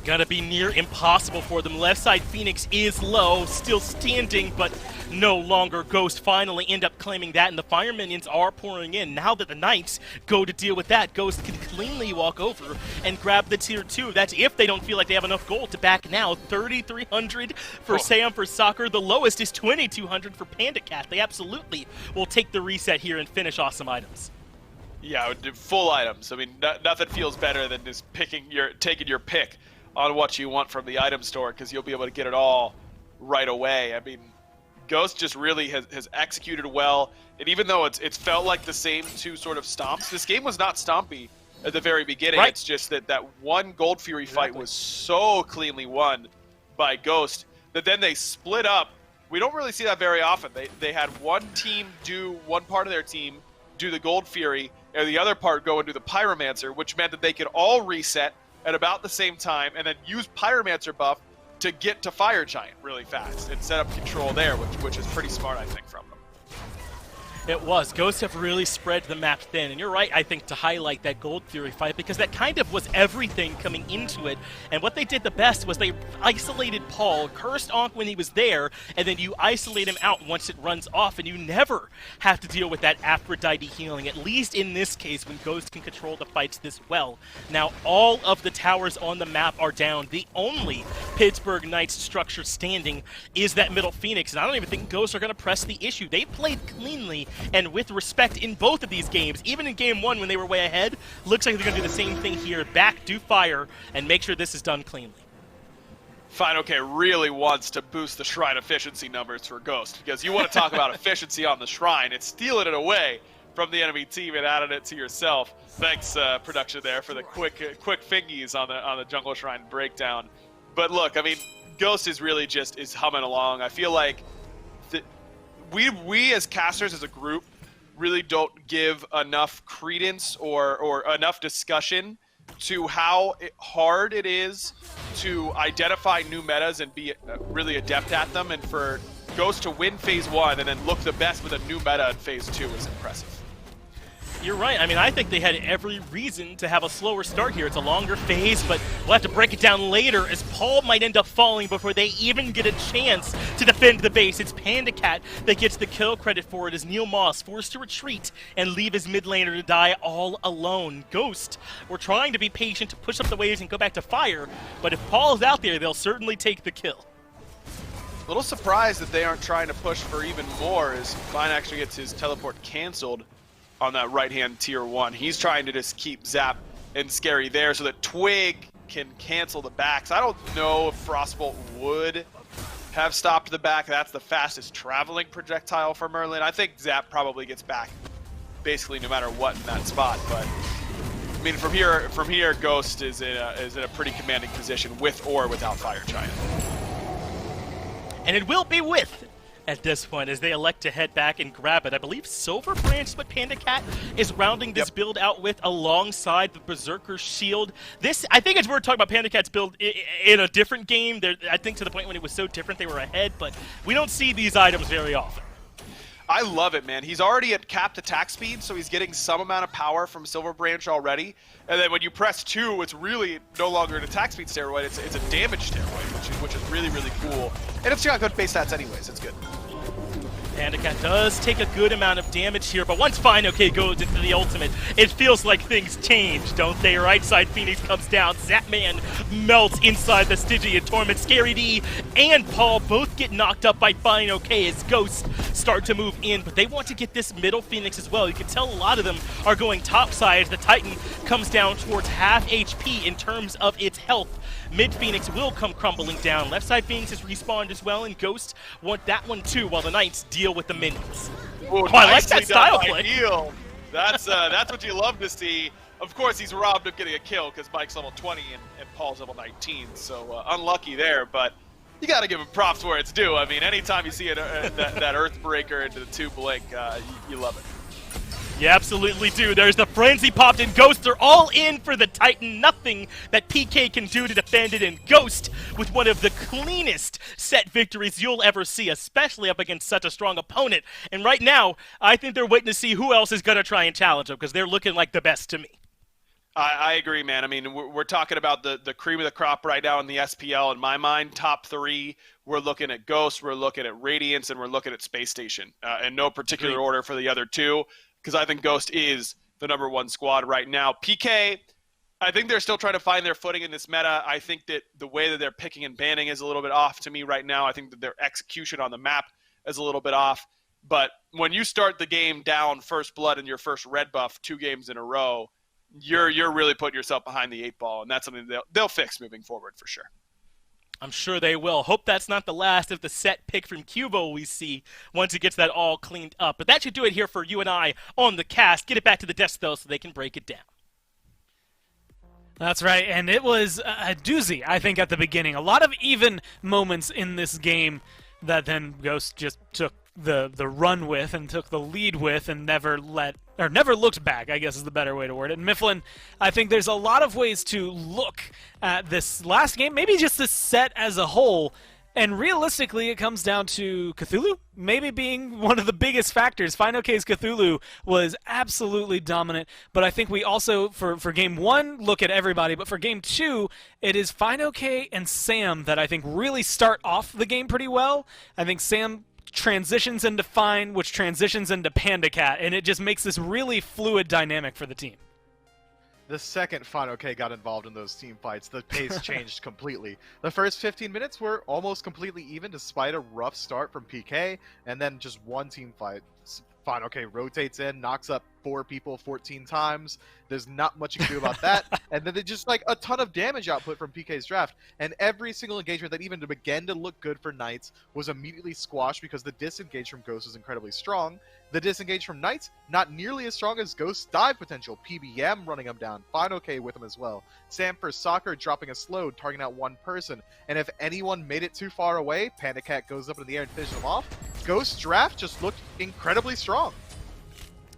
Gonna be near impossible for them. Left side Phoenix is low, still standing, but no longer. Ghost finally end up claiming that, and the fire minions are pouring in. Now that the Knights go to deal with that, Ghost can cleanly walk over and grab the tier 2. That's if they don't feel like they have enough gold to back now. 3,300 for Sam for Soccer. The lowest is 2,200 for Panda Cat. They absolutely will take the reset here and finish awesome items. Yeah, full items. I mean, nothing feels better than just taking your pick on what you want from the item store because you'll be able to get it all right away. I mean, Ghost just really has executed well, and even though it's felt like the same two sort of stomps, this game was not stompy at the very beginning. Right. It's just that one Gold Fury fight was so cleanly won by Ghost that then they split up. We don't really see that very often. They had one team do one part of their team do the Gold Fury, and the other part go and do the Pyromancer, which meant that they could all reset at about the same time and then use Pyromancer buff to get to Fire Giant really fast and set up control there, which is pretty smart, I think, from them. It was. Ghosts have really spread the map thin, and you're right, I think, to highlight that Gold Fury fight, because that kind of was everything coming into it, and what they did the best was they isolated Paul, cursed Ankh when he was there, and then you isolate him out once it runs off, and you never have to deal with that Aphrodite healing, at least in this case when Ghost can control the fights this well. Now, all of the towers on the map are down. The only Pittsburgh Knights structure standing is that middle Phoenix, and I don't even think Ghosts are going to press the issue. They played cleanly and with respect in both of these games. Even in game 1 when they were way ahead, looks like they're going to do the same thing here. Back, do fire, and make sure this is done cleanly. FineOK really wants to boost the Shrine efficiency numbers for Ghost, because you want to talk about efficiency on the Shrine. It's stealing it away from the enemy team and adding it to yourself. Thanks, production there, for the quick fingies on the Jungle Shrine breakdown. But look, I mean, Ghost is really just humming along. I feel like we as casters as a group really don't give enough credence or enough discussion to how hard it is to identify new metas and be really adept at them, and for Ghost to win Phase 1 and then look the best with a new meta in Phase 2 is impressive. You're right. I mean, I think they had every reason to have a slower start here. It's a longer phase, but we'll have to break it down later, as Paul might end up falling before they even get a chance to defend the base. It's PandaCat that gets the kill credit for it, as Neil Moss forced to retreat and leave his mid laner to die all alone. Ghost, we're trying to be patient to push up the waves and go back to fire, but if Paul's out there, they'll certainly take the kill. A little surprised that they aren't trying to push for even more, as Fine actually gets his teleport canceled on that right-hand tier 1. He's trying to just keep Zap and Scary there so that Twig can cancel the backs. I don't know if Frostbolt would have stopped the back. That's the fastest traveling projectile for Merlin. I think Zap probably gets back basically no matter what in that spot. But I mean, from here, Ghost is in a pretty commanding position with or without Fire Giant. And it will be with at this point, as they elect to head back and grab it. I believe Silver Branch is what PandaCat is rounding this build out with, alongside the Berserker Shield. This, I think it's worth talking about PandaCat's build in a different game. I think to the point when it was so different they were ahead, but we don't see these items very often. I love it, man. He's already at capped attack speed, so he's getting some amount of power from Silver Branch already. And then when you press 2, it's really no longer an attack speed steroid, it's a damage steroid, which is really, really cool. And it's got good base stats anyways, it's good. PandaCat does take a good amount of damage here, but once FineOK goes into the ultimate, it feels like things change, don't they? Right side Phoenix comes down, Zapman melts inside the Stygian Torment. Scary D and Paul both get knocked up by FineOK as Ghosts start to move in, but they want to get this middle Phoenix as well. You can tell a lot of them are going topside as the Titan comes down towards half HP in terms of its health. Mid Phoenix will come crumbling down. Left side Phoenix has respawned as well, and Ghosts want that one too, while the Knights deal with the minions. Ooh, I like that style play. Heal. That's what you love to see. Of course, he's robbed of getting a kill because Mike's level 20 and Paul's level 19, so unlucky there, but you got to give him props where it's due. I mean, anytime you see that Earthbreaker into the 2 blink, you love it. You absolutely do. There's the frenzy popped, and Ghost are all in for the Titan. Nothing that PK can do to defend it, and Ghost with one of the cleanest set victories you'll ever see, especially up against such a strong opponent. And right now, I think they're waiting to see who else is going to try and challenge them, because they're looking like the best to me. I agree, man. I mean, we're talking about the cream of the crop right now in the SPL. In my mind, top 3, we're looking at Ghost, we're looking at Radiance, and we're looking at Space Station. In no particular order for the other 2, because I think Ghost is the #1 squad right now. PK, I think they're still trying to find their footing in this meta. I think that the way that they're picking and banning is a little bit off to me right now. I think that their execution on the map is a little bit off. But when you start the game down first blood in your first red buff 2 games in a row, you're really putting yourself behind the 8 ball, and that's something they'll fix moving forward for sure. I'm sure they will. Hope that's not the last of the set pick from Cubo we see once he gets that all cleaned up. But that should do it here for you and I on the cast. Get it back to the desk, though, so they can break it down. That's right, and it was a doozy, I think, at the beginning. A lot of even moments in this game that then Ghost just took the run with and took the lead with and never looked back, I guess is the better way to word it. And Mifflin, I think there's a lot of ways to look at this last game, maybe just this set as a whole, and realistically it comes down to Cthulhu maybe being one of the biggest factors. FineOK's Cthulhu was absolutely dominant, but I think we also, for game 1, look at everybody, but for game 2, it is FineOK and Sam that I think really start off the game pretty well. I think Sam transitions into Fine, which transitions into PandaCat, and it just makes this really fluid dynamic for the team. The second FineOK got involved in those team fights, the pace changed completely. The first 15 minutes were almost completely even despite a rough start from PK, and then just one team fight Fine, okay, rotates in, knocks up 4 people 14 times. There's not much you can do about that. And then they just like a ton of damage output from PK's draft. And every single engagement that even began to look good for Knights was immediately squashed because the disengage from Ghost was incredibly strong. The disengage from Knights, not nearly as strong as Ghost's dive potential. PBM running him down. Fine, okay with him as well. Sam for Soccer dropping a slow, targeting out 1 person. And if anyone made it too far away, Panda Cat goes up in the air and finishes them off. Ghost's draft just looked incredibly strong.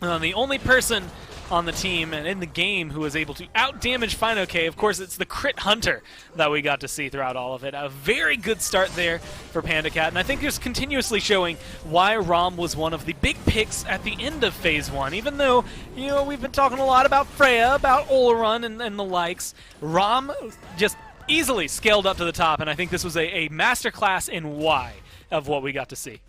The only person on the team and in the game who was able to out-damage FineOK, of course, it's the Crit Hunter that we got to see throughout all of it. A very good start there for Panda Cat, and I think just continuously showing why Rom was one of the big picks at the end of Phase 1. Even though, you know, we've been talking a lot about Freya, about Olorun and the likes, Rom just easily scaled up to the top, and I think this was a masterclass in why of what we got to see.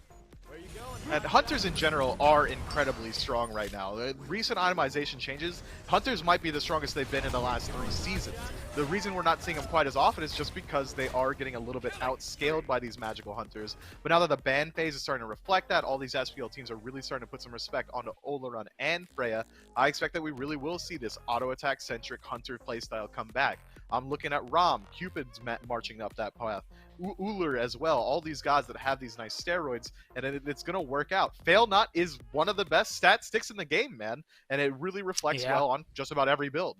And Hunters in general are incredibly strong right now. Recent itemization changes, Hunters might be the strongest they've been in the last 3 seasons. The reason we're not seeing them quite as often is just because they are getting a little bit outscaled by these magical Hunters. But now that the ban phase is starting to reflect that, all these SPL teams are really starting to put some respect onto Olorun and Freya. I expect that we really will see this auto-attack centric Hunter playstyle come back. I'm looking at Rom, Cupid's marching up that path. Ullr as well, all these guys that have these nice steroids, and it's going to work out. Fail Not is one of the best stat sticks in the game, man, and it really reflects well on just about every build.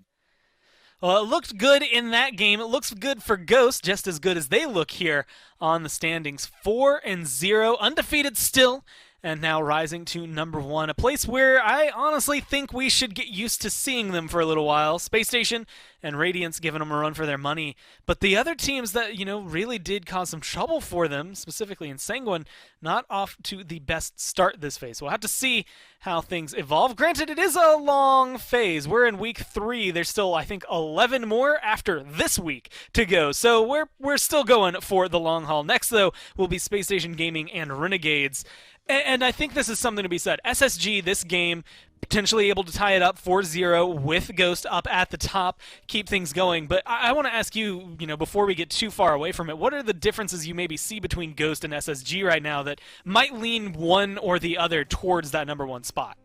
Well, it looked good in that game. It looks good for Ghost, just as good as they look here on the standings. 4-0, undefeated still, and now rising to #1, a place where I honestly think we should get used to seeing them for a little while. Space Station and Radiance giving them a run for their money. But the other teams that, you know, really did cause some trouble for them, specifically in Sanguine, not off to the best start this phase. We'll have to see how things evolve. Granted, it is a long phase. We're in week 3. There's still, I think, 11 more after this week to go. So we're still going for the long haul. Next, though, will be Space Station Gaming and Renegades. And I think this is something to be said. SSG, this game, potentially able to tie it up 4-0 with Ghost up at the top, keep things going. But I want to ask you, you know, before we get too far away from it, what are the differences you maybe see between Ghost and SSG right now that might lean one or the other towards that #1 spot?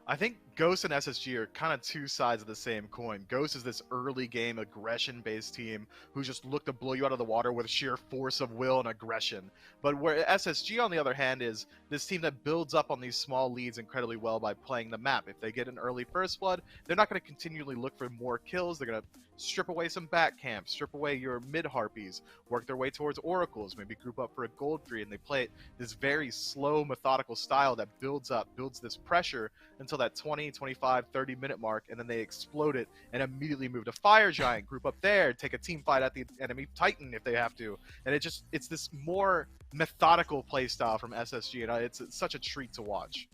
I think Ghost and SSG are kind of 2 sides of the same coin. Ghost is this early game aggression-based team who just look to blow you out of the water with sheer force of will and aggression. But where SSG, on the other hand, is this team that builds up on these small leads incredibly well by playing the map. If they get an early first blood, they're not going to continually look for more kills. They're going to strip away some back camps, strip away your mid-harpies, work their way towards oracles, maybe group up for a gold tree, and they play it this very slow, methodical style that builds this pressure until that 20, 25, 30-minute mark, and then they explode it and immediately move to Fire Giant, group up there, take a team fight at the enemy Titan if they have to. And it's this more methodical play style from SSG, and it's such a treat to watch.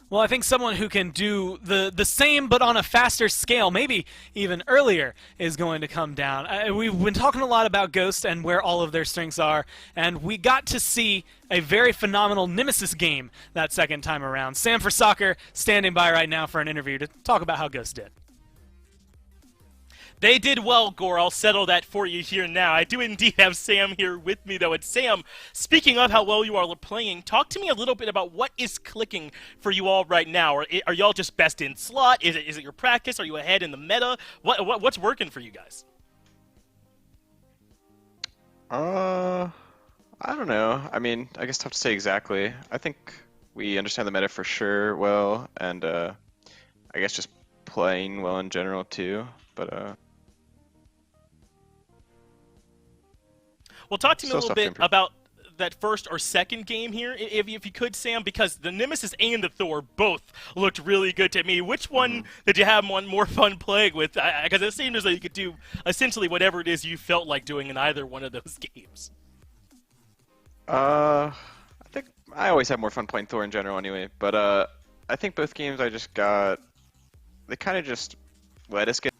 Well, I think someone who can do the same but on a faster scale, maybe even earlier, is going to come down. We've been talking a lot about Ghost and where all of their strengths are, and we got to see a very phenomenal Nemesis game that second time around. Sam for Soccer standing by right now for an interview to talk about how Ghost did. They did well, Gore. I'll settle that for you here now. I do indeed have Sam here with me, though. And Sam, speaking of how well you are playing, talk to me a little bit about what is clicking for you all right now. Are y'all just best in slot? Is it your practice? Are you ahead in the meta? What's working for you guys? I don't know. I mean, I guess tough to say exactly. I think we understand the meta for sure well, and I guess just playing well in general too. But well, talk to me a little bit about that first or second game here, if you could, Sam, because the Nemesis and the Thor both looked really good to me. Which one did you have more fun playing with? Because it seemed as though you could do essentially whatever it is you felt like doing in either one of those games. I think I always have more fun playing Thor in general anyway. But I think both games they kind of just let us get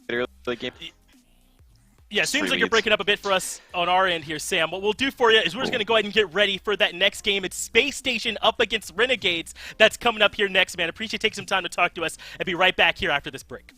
early game. Yeah, seems like you're breaking up a bit for us on our end here, Sam. What we'll do for you is we're just going to go ahead and get ready for that next game. It's Space Station up against Renegades. That's coming up here next, man. Appreciate you taking some time to talk to us, and be right back here after this break.